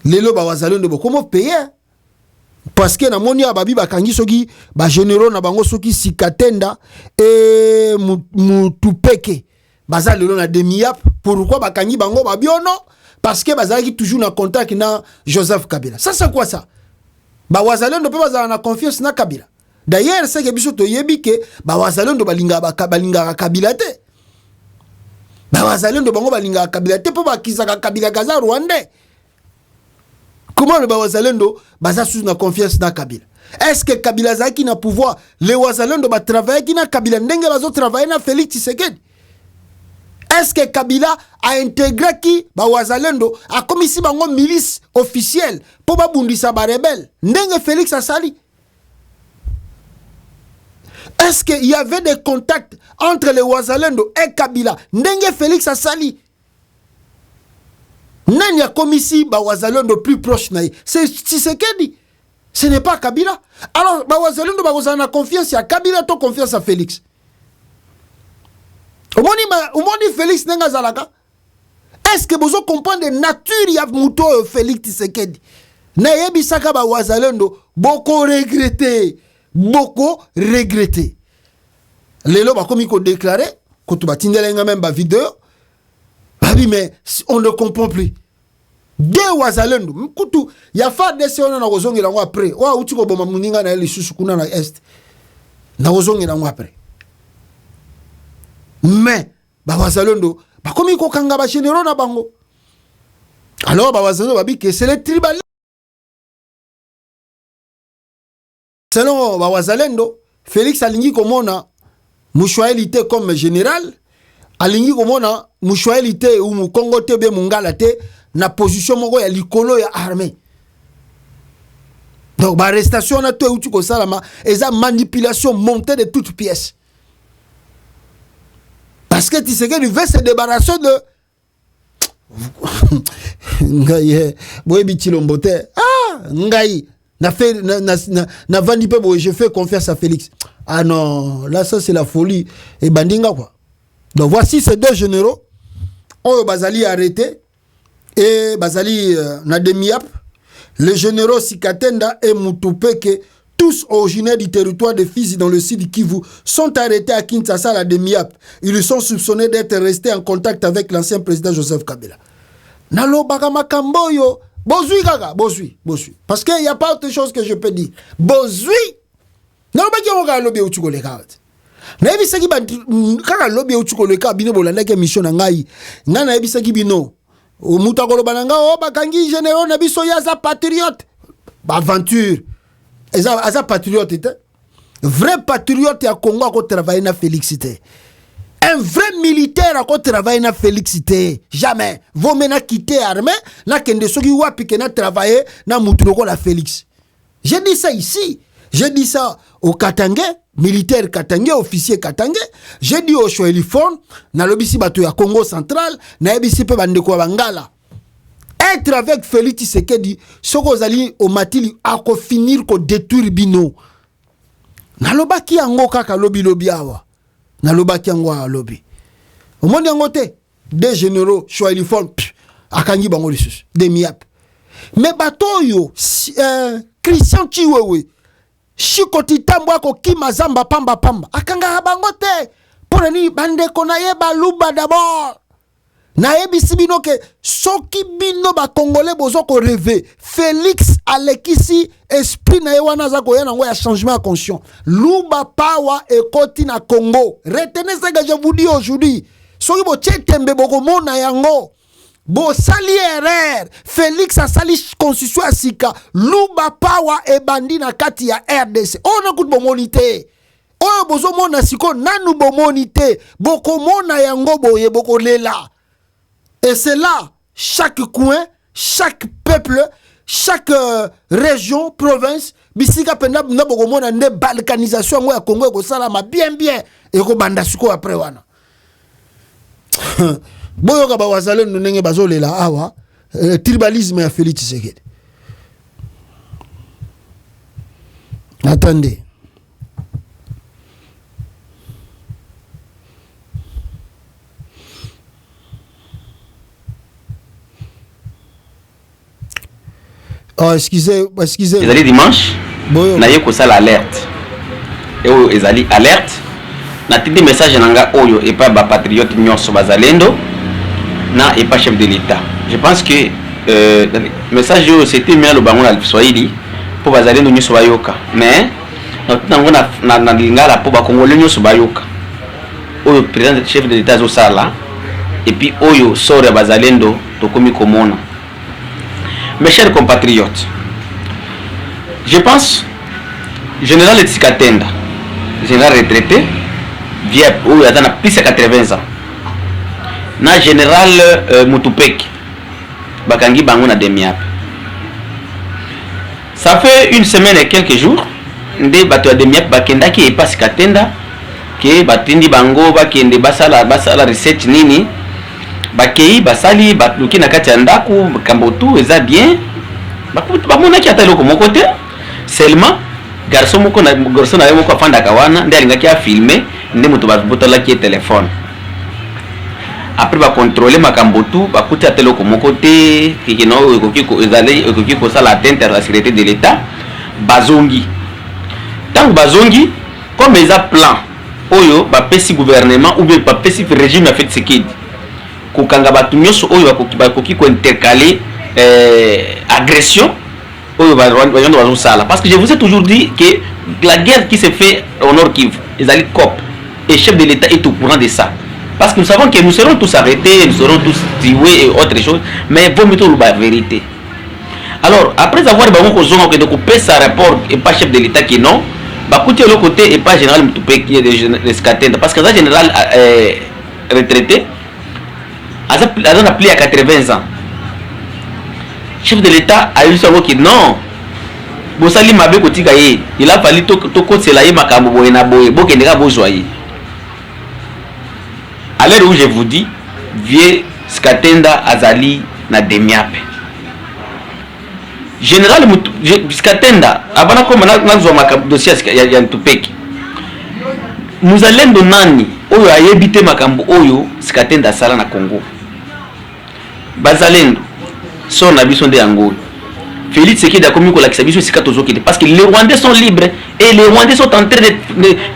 Les loba wazalendo comment payer? Parce que na moni ababi bakangi soki ba généraux na bango soki sikatenda et mutupeke. Baza lelo na demi-yap. Pourquoi bakangi bango babiono? Parce que bazali toujours na contact na Joseph Kabila. Ça c'est quoi ça? Ba wazalendo pe bazala na confiance na Kabila. D'ailleurs, c'est que biso to yebi ke ba wazalendo balinga Kabila te. Ba wazalendo bango balinga Kabila te po bakisaka Kabila kaza Rwandais. Comment le Wazalendo baza sous na confiance na Kabila? Est-ce que Kabila zaki na pouvoir? Les Wazalendo ba travailler qui na Kabila ndenge bazo travailler na Félix Tshisekedi? Est-ce que Kabila a intégré qui ba Wazalendo a comme ici bango milice officielle pour ba bundisa ba rebelle ndenge Félix a sali? Est-ce qu'il y avait des contacts entre les Wazalendo et Kabila ndenge Félix a sali? Nani a comme ici Bawazalendo plus proche naï? C'est Tshisekedi. Ce n'est pas Kabila. Alors Bawazalendo Bawazana confiance à Kabila, ton confiance à Félix. Au moins Félix nenga zalaka. Est-ce que vous comprenez la nature ya muto Félix Tshisekedi? Na yebi saka Bawazalendo beaucoup regretté. Lelo ba komi ko déclarer ko tu batindelenga même ba vidéo. Mais on ne comprend plus. Deux Wazalendo. Mkutu, ya fa desi ona na wozongi la après. Wa utiko boma muninga na eli susu kuna na est. Na wozongi la après. Mais, ba Wazalendo, ba komi ko kanga ba généraux na bango. Alors, ba Wazalendo ba bi que c'est les tribalistes. Selon ba Wazalendo, Félix alingi komona Mouchouaelité comme général. Alingi komona Mouchouaelité ou Mukongo te be mungala te na position moko ya likolo ya armée. Donc ba arrestation na to uti ko salama eza manipulation montée de toutes pièces. Parce que Tshisekedi veut se débarrasser de Ngaye boyebi Tshilombo te. Ah ngai na fait na vandi pe bo je fais confiance à Félix. Ah non, là ça c'est la folie et bandinga quoi. Donc voici ces deux généraux. On Bazali arrêté et Bazali na demi-yap. les généraux Sikatenda et Mutupeke, tous originaires du territoire de Fizi dans le sud Kivu, sont arrêtés à Kinshasa à la demi-ap. Ils sont soupçonnés d'être restés en contact avec l'ancien président Joseph Kabila. Nalo Bagama Kamboyo, Bozui Gaga, Bozui. Parce qu'il n'y a pas autre chose que je peux dire. Bozui, Nalo Bagama Lobby Uchugole Kawati. Na ebisaki ba kaka lobby Uchugole Ka bino bolanda ke mission na ngai. Ngana ebisaki bino. O muta koloba na nga o bakangi généraux na biso ya za patriote. Ba aventure. Eza patriote était. Vrai patriote à Congo a travaillé na Félixité. Un vrai militaire a travaillé na Félixité. Jamais. Vous mena quitter l'armée, na kende soki wapi ke na travailler na muturoko la Félix. J'ai dit ça ici. J'ai dit ça au Katangé, militaire Katangé, officier Katangé. J'ai dit au Chouelifon, na lobisi bato ya Congo central, na ebisi pe bandeko bangala. Être avec Félix Tshisekedi, ce que vous allez au matili à finir ko détruire bino. Nalobaki yango kaka lobi awa. Nalobaki yango a lobi. Au monde yango te, des généraux Chouelifon, akangi bango lisusu, des miap. Mais bato yo, Christian Chiwewe, Shikoti tambwa ko kimazamba pamba. Akanga bango te. Pour ni bande konaye baluba d'abord. Na ebisi bino ke soki bino ba congolais bozo ko rêver. Félix Alekisi esprit na yewana za ko yana ngo ya changement conscient. Luba pawa ekoti na Congo. Retenez ce que je vous dis aujourd'hui. Soki bo chetembe boko mona yango. Bo sali erreur. Félix a sali constitution asika. Luba pawa e bandi na kati ya RDC. On a coup de bonité. Oyo bozo mona siko nanu bomonité. Boko mona yango boye boko lela. Et c'est là, chaque coin, chaque peuple, chaque région, province, bisika penda boko mona ne balkanisation ngo ya Congo ko salama bien et ko banda siko après wana. Boyo ka ba wazale ndenge bazolela awa tribalisme ya Félix Tshisekedi. Attendez. Oh, excusez. Ezali dimanche, na yeko sala alerte. Et ezali alerte. Na tindi message nanga oyo et pas ba patriote nyonso bazalendo na et pas chef de l'État. Je pense que message c'était mieux le bango na Swahili pour bazalendo nyonso bayoka. Mais na lingala pour ba congolais nyonso bayoka. Oyo président chef de l'État zo sala et puis oyo sore bazalendo tokomi komona. Mes chers compatriotes, je pense, général Tsikatenda, général retraité, vient où il a plus de 80 ans. Na général Mutupeki, Bakangi Bango na demiap. Ça fait une semaine et quelques jours, des bateaux de demiap Bakenda qui est pas Tsikatenda, qui batindi Bango, Bakende basala research nini. Bakei basali batluki na kati ya ndaku kambotu eza bien bamona ki atalo ko mokote seulement garçon moko na moko afanda kawana ndi alingaki a filmer ndi mutu babotola ki téléphone après ba contrôler makambotu bakuti atalo ko mokote kikino ekoki ko sala atteinte à la sécurité de l'État bazongi tant bazongi comme eza plan oyo ba pesi gouvernement ou bien ba pesi régime avec Tshisekedi kukanga batu nyoso oyo bakoki ko intercaler agression oyo bayondo bazosala parce que je vous ai toujours dit que la guerre qui se fait au Nord Kivu ezali COP et chef de l'État est au courant de ça parce que nous savons que nous serons tous arrêtés, nous serons tous tués et autre chose, mais vaut mieux la vérité. Alors après avoir bango kozonga que de couper sa rapport et pas chef de l'État qui non bakuti de l'autre côté et pas général Mutupeki de Skatenda parce que ça général retraité a appelé à 80 ans. Chef de l'État a eu ça qui non. Bosali mabe kotika ye. Il a fallu to konsela ye makambo boye na boye. Bokendeka bozoye. À l'heure où je vous dis, vieux Skatenda azali na demiape. Général Skatenda, abana koma na zo makambo dossier ya Mutupeki. Muzalendo nani oyo ayebite makambo oyo Skatenda sala na Congo. Bazalendo so na biso nde yango Félix Tshisekedi a commis la Kisabiso parce que les Rwandais sont libres et les Rwandais sont en train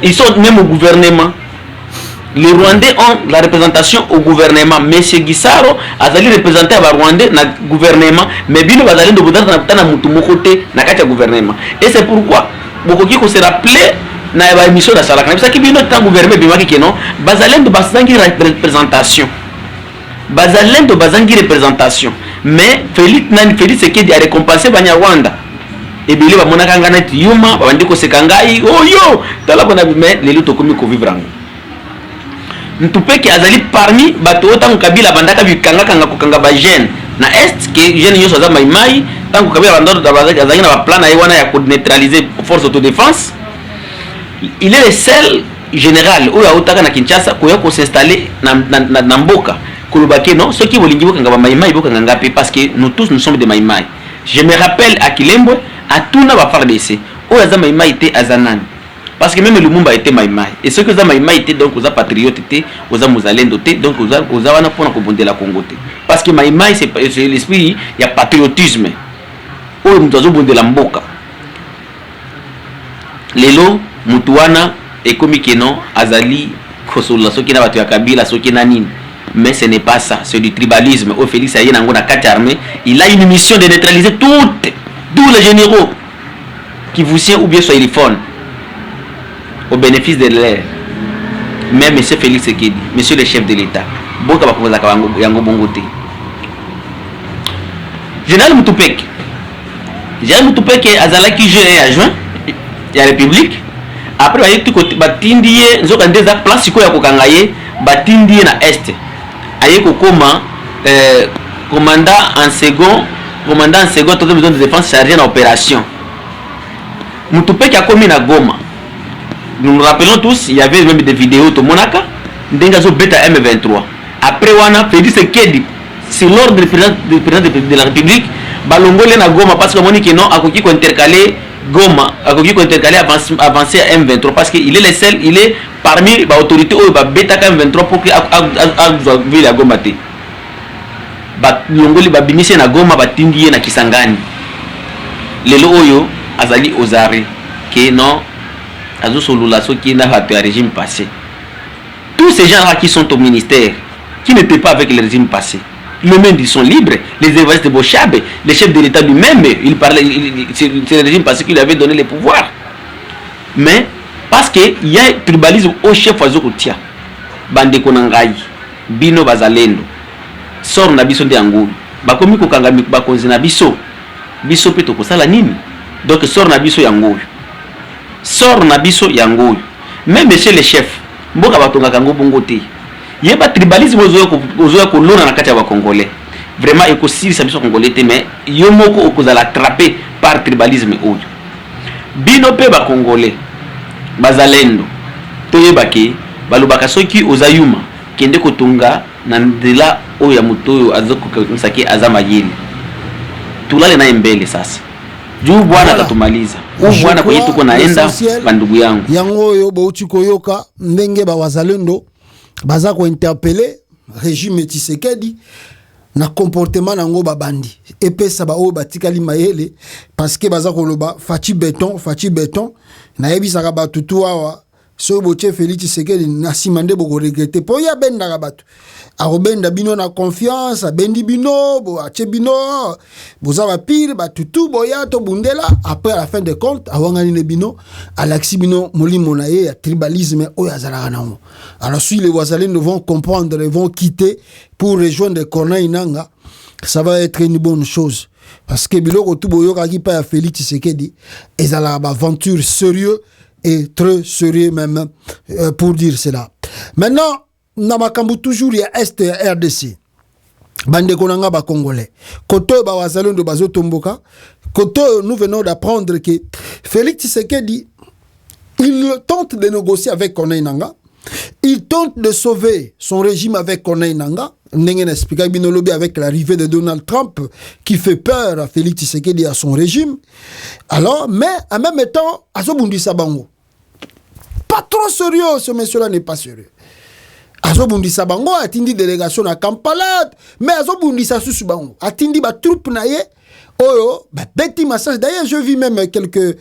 ils sont même au gouvernement. Les Rwandais ont la représentation au gouvernement. M. Gisaro a représenté à Rwandais dans le gouvernement, mais Bino va aller dans côté dans gouvernement. Et c'est pourquoi beaucoup qui se rappeler dans l'émission de Salaka. C'est ça qui Bino dans gouvernement Bimaki qui non, bazalendo bazangi représentation. Bazalendo bazangi représentation. Mais Félix Tshisekedi a récompensé Banyarwanda. Et bien va monaka ngana tiyuma bandi ko sekangai oh yo tala bona mais les luto komi ko vivre ngo. Ntupeki azali parmi bato otango kabila bandaka bikanga kanga kokanga ba jeune na est que jeune nyoso za maimai tango kabila bandoro azali na ba plan na wana ya neutraliser force autodéfense. Il est le seul général oyo autaka na Kinshasa ko s'installer na mboka kolobake non ceux qui bolingi bokanga ba maimai bokanga ngapi parce que nous tous nous sommes des maimai. Je me rappelle à Kilembwe à tout na ba FARDC oyo za maimai te azanani. Parce que même le Lumumba était maïmaï. Et ce que ça maïmaï était, donc, aux patriotes, aux mouzalendo, donc, aux awana pour la la Congo. Parce que maïmaï, c'est l'esprit, il y a patriotisme. Oh, nous avons de la mboka. Lelo, Mutuana, et comme non, Azali, Kosola, ce qui n'a pas de Kabila, ce qui n'a ni. Mais ce n'est pas ça, c'est du tribalisme. Au Félix Ayen, en a 4 armées, il a une mission de neutraliser tous les généraux qui vous tiennent ou bien sur téléphone. Au bénéfice de l'air. Mais M. Félix Tshisekedi, monsieur le chef de l'État, Boka Bakoza Yango Bongote. Général Moutupek Azala qui gère à juin, il y a la République. Après, il y a tout côté, Batindie, Zokandeza, place ya Kokangaye, Batindie na Est. Aye Kokoma, commandant en second, toute besoin de défense chargé en opération. Moutupek a commis na Goma. Nous nous rappelons tous, il y avait même des vidéos de Monaka, Ndengazo Beta M23. Après, on a fait Tshisekedi, c'est l'ordre du président de la République, Balongole na Goma, parce que Monique non, a qui intercalé Goma, a qui intercalé avancer à M23, parce qu'il est le seul, il est parmi les autorités où Beta M23 pour qu'il ait la Goma. Balongole Babimisi na Goma, Batindi na Kisangani. Lelo Oyo, Azali Ozare, que non. Qui n'a pas de régime passé. Tous ces gens-là qui sont au ministère, qui n'étaient pas avec le régime passé, eux-mêmes ils sont libres. Les évadés de Bochabe, le chef de l'État lui-même, il parlait, c'est le régime passé qui lui avait donné les pouvoirs. Mais parce qu'il y a un tribalisme au chef Azokotia, Bande Konangai, Bino Bazalendo, Sor Nabiso de Angoul, Bakomi Kokangami Bakonzi Nabiso, Biso Peto Kosala Nini, donc Sor Nabiso Yangoul. Sort Nabiso Yango. Même monsieur le chef, Mboka Batonga Kango Bongote. Il y a pas tribalisme aux colons na kati ya Congolais. Vraiment, il y a aussi des Congolais, mais il y a attrapé par tribalisme. Bino pe ba Congolais, Bazalendo, Toyebake, Balubaka soki Ozayuma, Kende Kotunga, Nandela Oya Mutoyo Azoko Nsaki Azamayeli. Tulale na mbele sasa. Juu bwana katumaliza. Bwana kwa yetu naenda bandugu yangu. Yango yo bauti koyoka ndenge ba wazalendo baza ko interpeller régime Tshisekedi na comportement nango babandi. Epesa ba o batikali mayele parce que baza ko loba fachi béton na yebisa ka batutu awa so boche Félix Tshisekedi na simande boko regretter po ya benda ka batu. Arobenda bino na confiance, bendi bino, bo ache bino, boza ba pire, ba tutu boya to bundela. Après à la fin de compte, awangani ne bino, alaxi bino molimo na ye, tribalisme oya zalaka nango. Alors si les Wazalendo vont comprendre, ils vont quitter pour rejoindre Corneille Nangaa, ça va être une bonne chose. Parce que biloko tout boyoka ki pa ya Félix Tshisekedi, ezala ba aventure sérieux et très sérieux même pour dire cela. Maintenant, Namakambu toujours ya Est ya RDC. Bande konanga ba Congolais. Koto ba wazalendo bazo tomboka. Koto nous venons d'apprendre que Félix Tshisekedi il tente de négocier avec Corneille Nangaa. Il tente de sauver son régime avec Corneille Nangaa. Nengen explique binolobi avec l'arrivée de Donald Trump qui fait peur à Félix Tshisekedi et à son régime. Alors, mais en même temps, Azobundisa bango. Pas trop sérieux, ce monsieur-là n'est pas sérieux. Azobundisa bango atindi délégation à Kampala, mais azobundisa susu bango atindi ba troupe na ye oyo beti massage. D'ailleurs je vis même quelques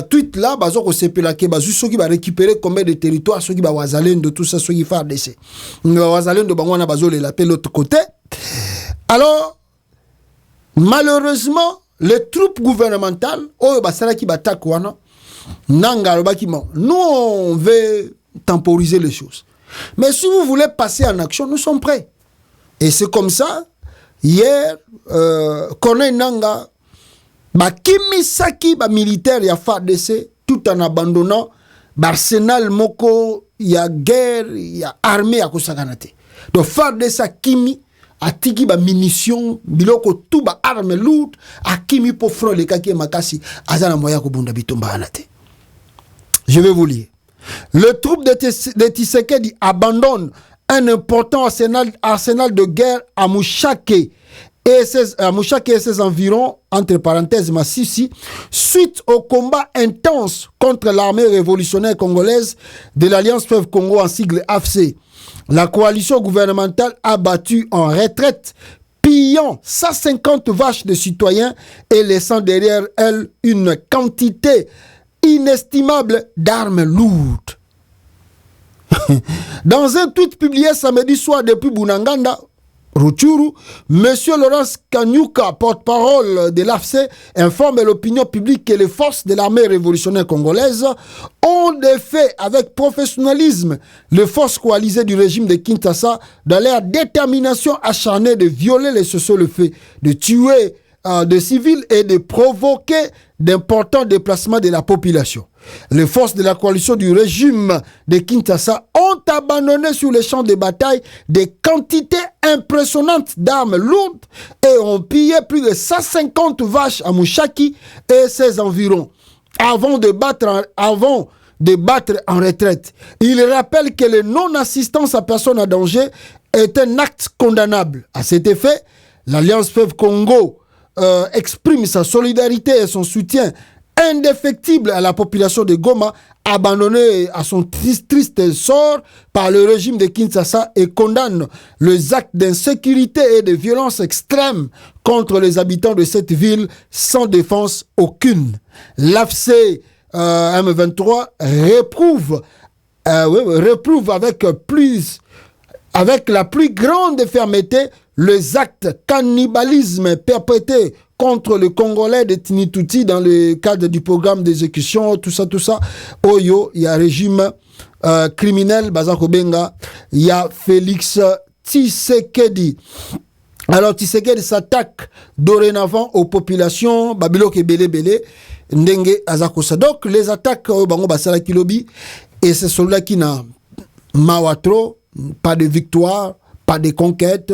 tweets là bazo ko sepela ke bazu soki ba récupérer combien de territoires soki ba wazalendo tout ça soki FARDC wazalendo bango na bazo la pe l'autre côté. Alors malheureusement les troupes gouvernementales oyo basala ki batak wana nanga lobaki bon nous on veut temporiser les choses mais si vous voulez passer en action nous sommes prêts. Et c'est comme ça hier Corneille Nanga bakimisaki ba militaire ya FARDC tout en abandonnant l'arsenal moko ya guerre ya armée ya kosakana te. Donc FARDC kimi atiki ba munitions biloko tout ba armes lourdes akimi po front le kaki makasi azana moya ko bunda bitomba anate. Je vais vous lire. Le troupe de Tshisekedi abandonne un important arsenal de guerre à Mouchake et ses environs, entre parenthèses Massissi, suite au combat intense contre l'armée révolutionnaire congolaise de l'Alliance Fleuve Congo en sigle AFC. La coalition gouvernementale a battu en retraite, pillant 150 vaches de citoyens et laissant derrière elle une quantité inestimable d'armes lourdes. Dans un tweet publié samedi soir depuis Bunanganda, Rutshuru, Monsieur Laurence Kanyuka, porte-parole de l'AFC, informe l'opinion publique que les forces de l'armée révolutionnaire congolaise ont défait avec professionnalisme les forces coalisées du régime de Kinshasa dans leur détermination acharnée de violer les cessez-le-feu, de tuer des civils et de provoquer d'importants déplacements de la population. Les forces de la coalition du régime de Kinshasa ont abandonné sur les champs de bataille des quantités impressionnantes d'armes lourdes et ont pillé plus de 150 vaches à Mouchaki et ses environs avant de battre en retraite. Il rappelle que la non-assistance à personne en danger est un acte condamnable. À cet effet, l'Alliance Fleuve Congo exprime sa solidarité et son soutien indéfectible à la population de Goma, abandonnée à son triste sort par le régime de Kinshasa, et condamne les actes d'insécurité et de violence extrême contre les habitants de cette ville sans défense aucune. L'AFC M23 réprouve avec la plus grande fermeté les actes cannibalisme perpétrés contre le Congolais de Tinituti dans le cadre du programme d'exécution, tout ça. Oyo, il y a un régime criminel, Bazako Benga, il y a Félix Tshisekedi. Alors Tshisekedi s'attaque dorénavant aux populations, Babylok et Bélé, Ndenge Azakosa. Donc les attaques, Bango Basala Kilobi, et ces soldats qui n'ont Mawatro, pas de victoire, pas de conquête,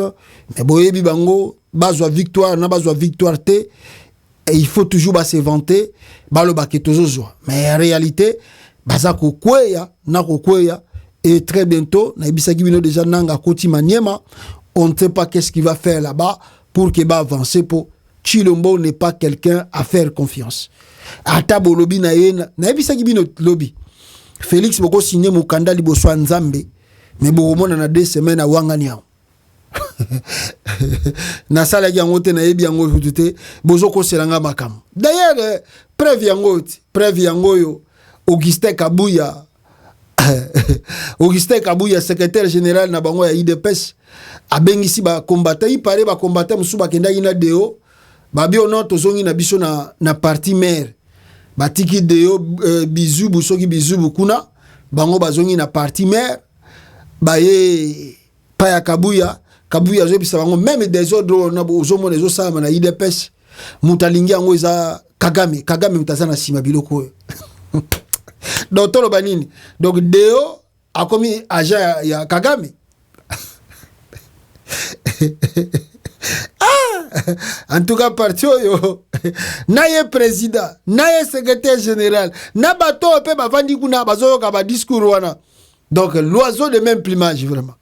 mais Boyebi Bango, bazwa victoire, na bazwa victoire te, et il faut toujours se vanter, balo baketozozwa. Mais en réalité, bazako kweya, na kweya, et très bientôt, na ibisa kibino déjà nanga koti maniema, on ne sait pas qu'est-ce qu'il va faire là-bas pour qu'il va avancer pour Chilombo n'est pas quelqu'un à faire confiance. Atabo lobby na yena, na ibisa kibino lobby. Félix boko signé mukanda liboso nzambe. Mais bon, on a 2 semaines à Wangania. Na sala yango te na yebi yango futute bozoko selanga makam. D'ailleurs preuve yango yo Augustin Kabuya secrétaire général na bango ya IDPS abengisi ba combattant il paraît ba combattant musu ba kenda ina deo ba bi ono tozongi na biso na parti maire batiki deo bizu busoki bizu bukuna bango bazongi na parti maire baye paya Kabuya zo bisa bango même des autres na ozomo les osama na IDPS mutalingi yango eza Kagame mutazana sima biloko donc tolo banini donc Deo a commis agent ya Kagame en tout cas parti oyo naye président naye secrétaire général na bato pe bavandi kuna bazoyoka ba discours wana. Donc l'oiseau de même plumage vraiment.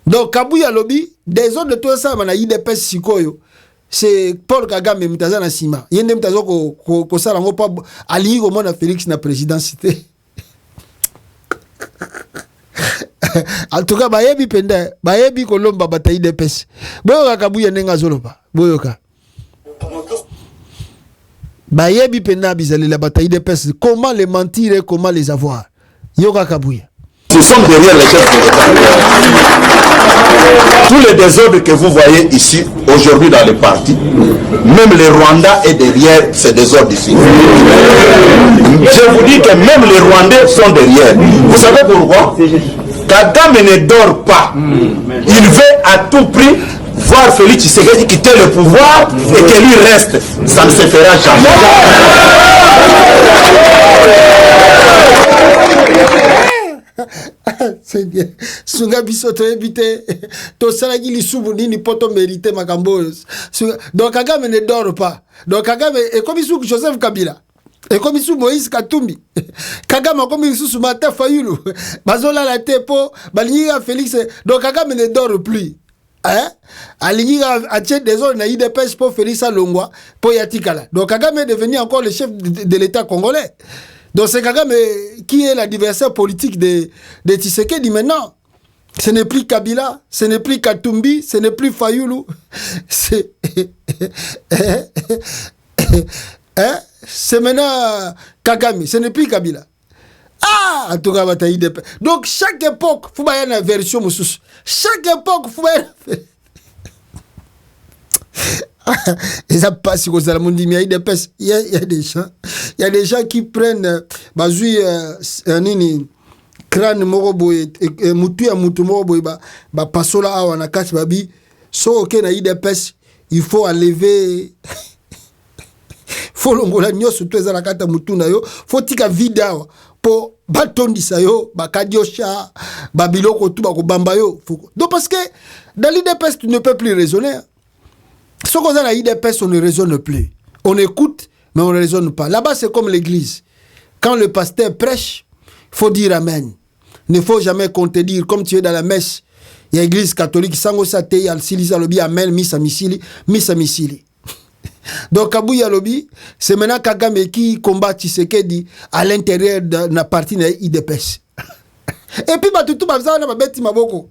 Donc Kabuya lobby des autres de tout ça na IDPS sikoyo c'est Paul Kagame mutazana sima yende mutazo ko sala ngo pa ali ko mona Félix na présidentité. En tout cas bayebi penda bayebi kolomba bata IDPS boyoka Kabuya nenga zoloba boyoka Bayebi pena bizali la bataille des pestes. Comment les mentir et comment les avoir? Yoga Kabouya. Nous sommes derrière les chefs de l'État. Tous les désordres que vous voyez ici, aujourd'hui dans les partis, même le Rwanda est derrière ces désordres ici. Je vous dis que même les Rwandais sont derrière. Vous savez pourquoi? Kagame ne dort pas. Il veut à tout prix voir Félix Tshisekedi quitter le pouvoir et que lui reste. Ça ne se fera jamais. C'est bien. Sunga bisoto ebité. To salagi li subu nini poto mérité makambo. Donc Kagame ne dort pas. Donc Kagame est comme sous Joseph Kabila. Et comme sous Moïse Katumbi. Kagame comme sous Martin Fayulu. Bazola la tepo, balinga Félix. Donc Kagame ne dort plus. Hein? Alinga a tché des ordres na IDPS pour Félix Longwa pour Yatikala. Donc Kagame est devenu encore le chef de l'État congolais. Donc c'est Kagame qui est l'adversaire politique de Tshisekedi maintenant. Ce n'est plus Kabila, ce n'est plus Katumbi, ce n'est plus Fayulu. C'est c'est maintenant Kagame, ce n'est plus Kabila. Ah, en tout cas, bataille de paix. Donc chaque époque, il faut y avoir une version moussous. Chaque époque, il faut y avoir. Et ça passe sur le monde, il y a des gens, il y a des gens qui prennent bazoui nini crâne morobo et mutu ya mutu morobo ba pasola awa na kati babi so ok na IDPS il faut enlever faut longola nyoso to ezala kata mutu na yo faut tika vide awa po batondisa yo bakadiosha babiloko tu bakobamba yo donc parce que dans l'IDPS tu ne peux plus raisonner. Ce qu'on a dans l'IDPS, on ne raisonne plus. On écoute, mais on ne raisonne pas. Là-bas, c'est comme l'église. Quand le pasteur prêche, il faut dire Amen. Il ne faut jamais contredire. Comme tu es dans la messe, il y a l'église catholique, Sango Sate, il y a le Silisa Lobi, Amen, Missa Misili. Donc, Kabouya Lobi, c'est maintenant Kagame qui combat Tshisekedi à l'intérieur de la partie de l'IDPS. Et puis, tout le monde a bêti maboko.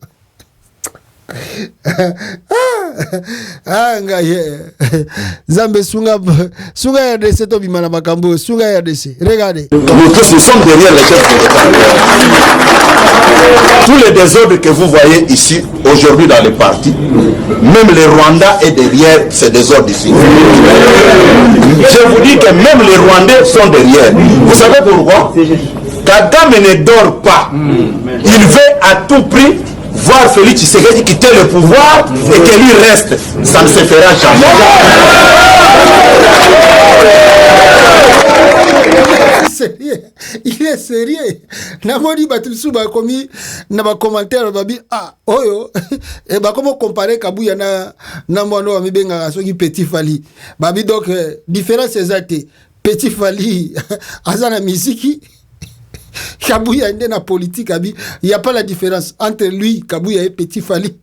Zambe sunga RDC to bimana makambo sunga RDC. Regardez. Nous tous sommes derrière les chefs de l'État. Tous les désordres que vous voyez ici aujourd'hui dans les partis, même le Rwanda est derrière ces désordres ici. Je vous dis que même les Rwandais sont derrière. Vous savez pourquoi? Kagame ne dort pas. Il veut à tout prix voir Félix Tshisekedi quitter le pouvoir et que lui reste. Ça ne se fera jamais. Il est sérieux. Namoni batusu ba komi na ba commentaire babi ah oyo et ba comment comparer Kabouya na mwana wa mibenga soki Petit Fali. Babi donc différence exacte. Petit Fali azana miziki Kabouya est dans politique, il n'y a pas la différence entre lui, Kabouya et Petit Fali.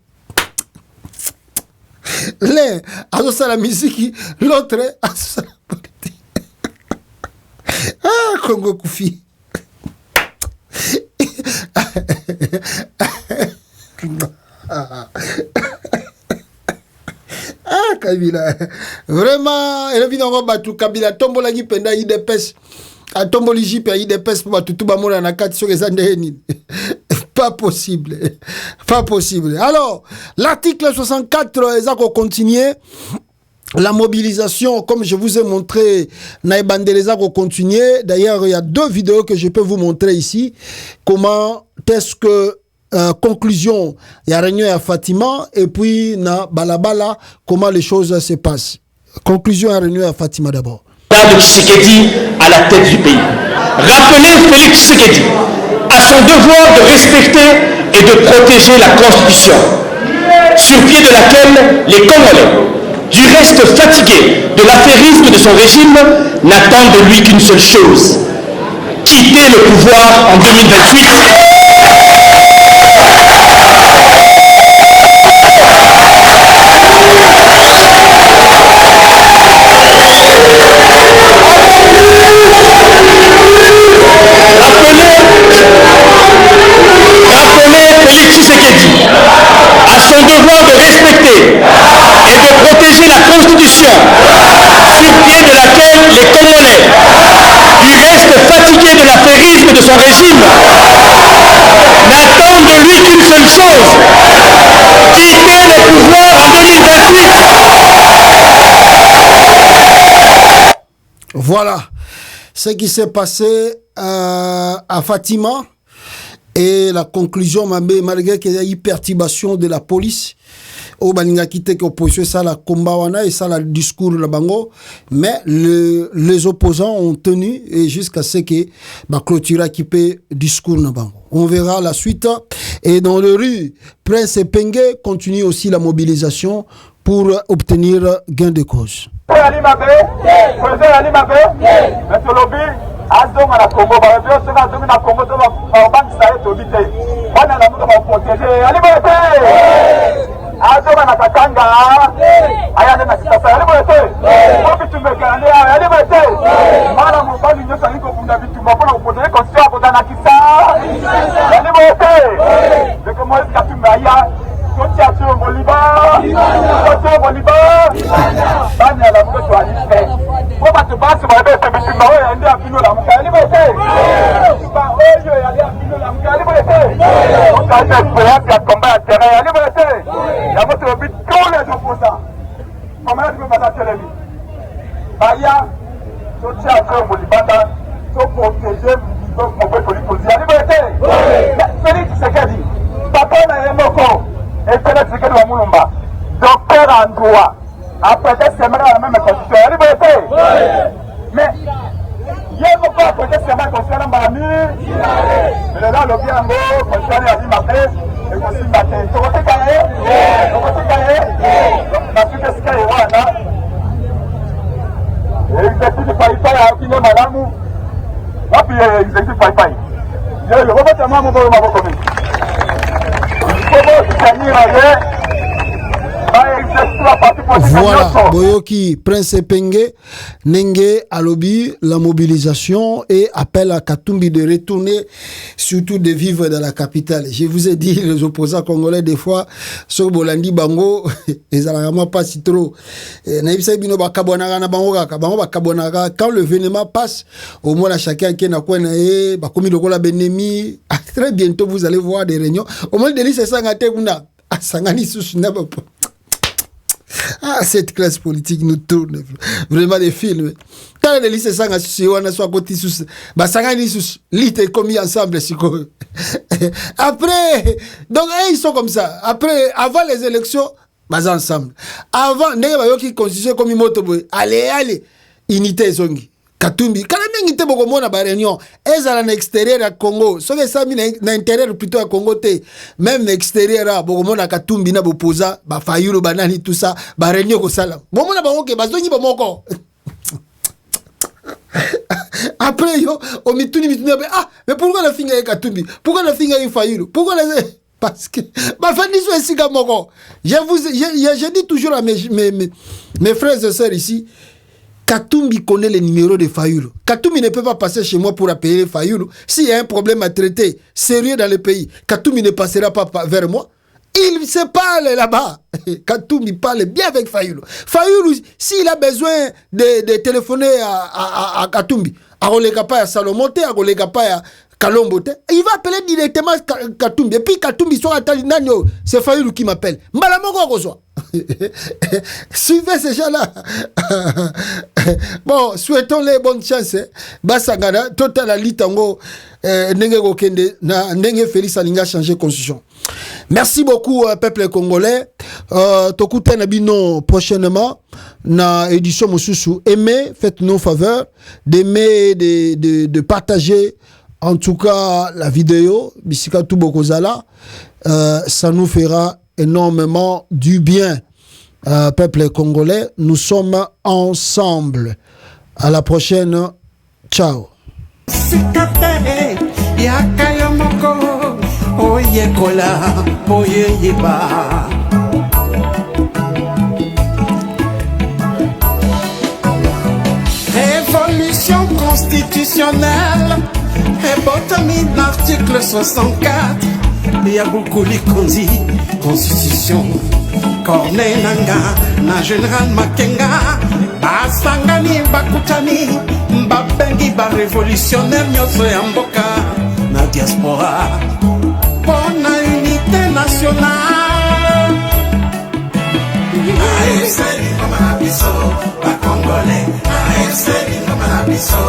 L'un a la musique, l'autre a la politique. Ah, Congo Koufi. Ah, Kabila. Vraiment, il a vu dans le Kabila, tombola qui penda IDPS. A tomboli jipe a IDPS pour tout bamona na kati sur les andeni. Pas possible. Pas possible. Alors, l'article 64 est à continuer. La mobilisation, comme je vous ai montré, Naïbandeleza va continuer. D'ailleurs, il y a 2 vidéos que je peux vous montrer ici. Comment est-ce que conclusion, il y a réunion à Fatima et puis na Balabala, comment les choses se passent. Conclusion à réunion à Fatima d'abord. De Tshisekedi à la tête du pays. Rappelez Félix Tshisekedi à son devoir de respecter et de protéger la Constitution, sur pied de laquelle les Congolais, du reste fatigués de l'affairisme de son régime, n'attendent de lui qu'une seule chose: quitter le pouvoir en 2028. À son devoir de respecter et de protéger la Constitution, sur pied de laquelle les Congolais qui restent fatigués de l'affairisme de son régime n'attendent de lui qu'une seule chose, quitter le pouvoir en 2028. Voilà ce qui s'est passé à Fatima et la conclusion, malgré qu'il y a eu perturbation de la police, au baninga quitté que opposition ça la combat wana et ça la discours la bango, mais les opposants ont tenu et jusqu'à ce que ba clôture qui peut discours na bango. On verra la suite et dans le rue Prince Pengue continue aussi la mobilisation pour obtenir gain de cause. Azoma na katanga aya na kitasa yale bote kopi tumekane yale bote mara mobali nyoka niko kunda vitu mapona kupotele konsia hapo na kisa yale bote ndiko mwezi katumaya kocha cho moliba bani ala mko alife kwa batu basi babe vitu mawe ende apino la mkali bote ba oyo yale apino la mkali bote okaje experience ya combat terrain yale bote la moto bit tous les opposants comment tu peux passer télémi baya kocha cho molibanda to protéger mon peuple politique yale bote Félix Sekedi papa na yemoko et c'est le secret de Moulumba. Docteur en droit. Après des semaines, la même constitution. Elle est mais il y a beaucoup après des semaines concernant Marami. Mais là, le bien mot, concernant la vie matin, et aussi matin. Tu vas te gagner. La suite est ce qu'il y a. Et il s'agit de Païpaï, qui n'est madame. Et puis, il s'agit de Païpaï. Il y a le robot de moi, mon bon, ma commune. Voilà, Boyoki, Prince Pengue, Nenge, Alobi, la mobilisation et appel à Katumbi de retourner, surtout de vivre dans la capitale. Je vous ai dit, les opposants congolais, des fois, sur Bolandi Bango, ils n'ont pas si trop. Quand le vénement passe, au moins, chacun qui n'a pas commis de la Benemi, très bientôt, vous allez voir des réunions. Au moins, Denis, c'est ça, cette classe politique nous tourne vraiment des films. Quand les lycées sont soit côté sous, bah sangani sous, l'ité commis ensemble après, donc ils sont comme ça. Après, avant les élections, bah ensemble. Avant, n'est pas qui constitue comme une moto. Allez, unité zongi. Katumbi, quand même ngite boko mona ba réunion, ezala na extérieur à Congo, so que ça mi na intérieur plutôt à Congo te, même extérieur à boko mona Katumbi na bopoza, ba fayulu banani tout ça, ba réunion ko sala. Bon mona ba oké, ba zongi ba moko. Après yo, o mituni ah, mais pourquoi la finga Katumbi? Pourquoi la finga fayulu? Pourquoi la parce que ma famille soit ici comme moko. Je dis toujours à mes frères et sœurs ici, Katumbi connaît les numéros de Fayulu. Katumbi ne peut pas passer chez moi pour appeler Fayulu. S'il y a un problème à traiter sérieux dans le pays, Katumbi ne passera pas vers moi. Il se parle là-bas. Katumbi parle bien avec Fayulu. Fayulu, s'il a besoin de téléphoner à Katumbi, à Rolekapa, à Salomonte, à Rolekapa, à Kalombote, il va appeler directement Katumbi. Et puis Katumbi soit à Talinano, c'est Fayulu qui m'appelle. Malamongo Rosoa. Suivez ces gens-là. Bon, souhaitons les bonnes chances. Basangana, total ali tango, nenge gokende, na nenge Félix Alinga changer constitution. Merci beaucoup, peuple congolais. Tokute nabino prochainement, na édition Mosusu. Aimez, faites-nous faveur, d'aimer, de partager, en tout cas, la vidéo, Bisika Toubokozala, ça nous fera énormément du bien. Peuple congolais, nous sommes ensemble. À la prochaine. Ciao. Révolution constitutionnelle, et botamine l'article 64. Yaboukoli Kondi, constitution. Corneille Nanga, na général Makenga. basangani bakutani babengi barévolutionnaire nyonso ya mboka na diaspora mpona unité nationale. AFC lingoma na biso bakongolais, AFC lingoma na biso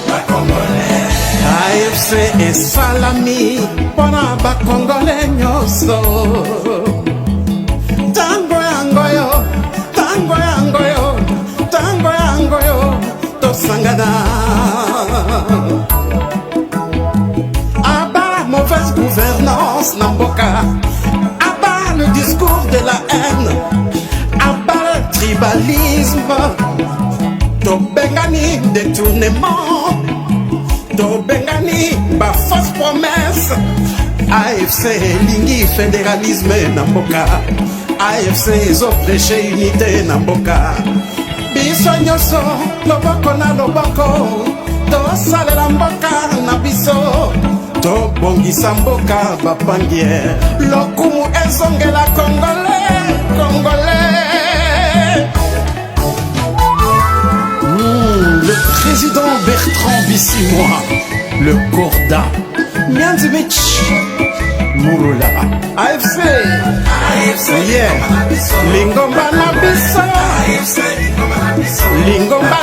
bakongolais, AFC esalami mpona bakongolais nyonso. Tango yango yo, tango yango yo, tango yango yo, tosangana. Aba la mauvaise gouvernance na mboka, aba le discours de la haine, aba le tribalisme, tobengani détournement, tobengani ba fausse promesse. AFC lingi fédéralisme na mboka, AFC ezoprêche unité na mboka. Biso nyonso loboko na loboko tosalela mboka na biso, tobongisa mboka bapangiere, lokumu ezongela congolais, congolais. Le président Bertrand Bissimois, le Corda, Nyanzimich Murula, AFC, yeah, lingomba na biso, lingomba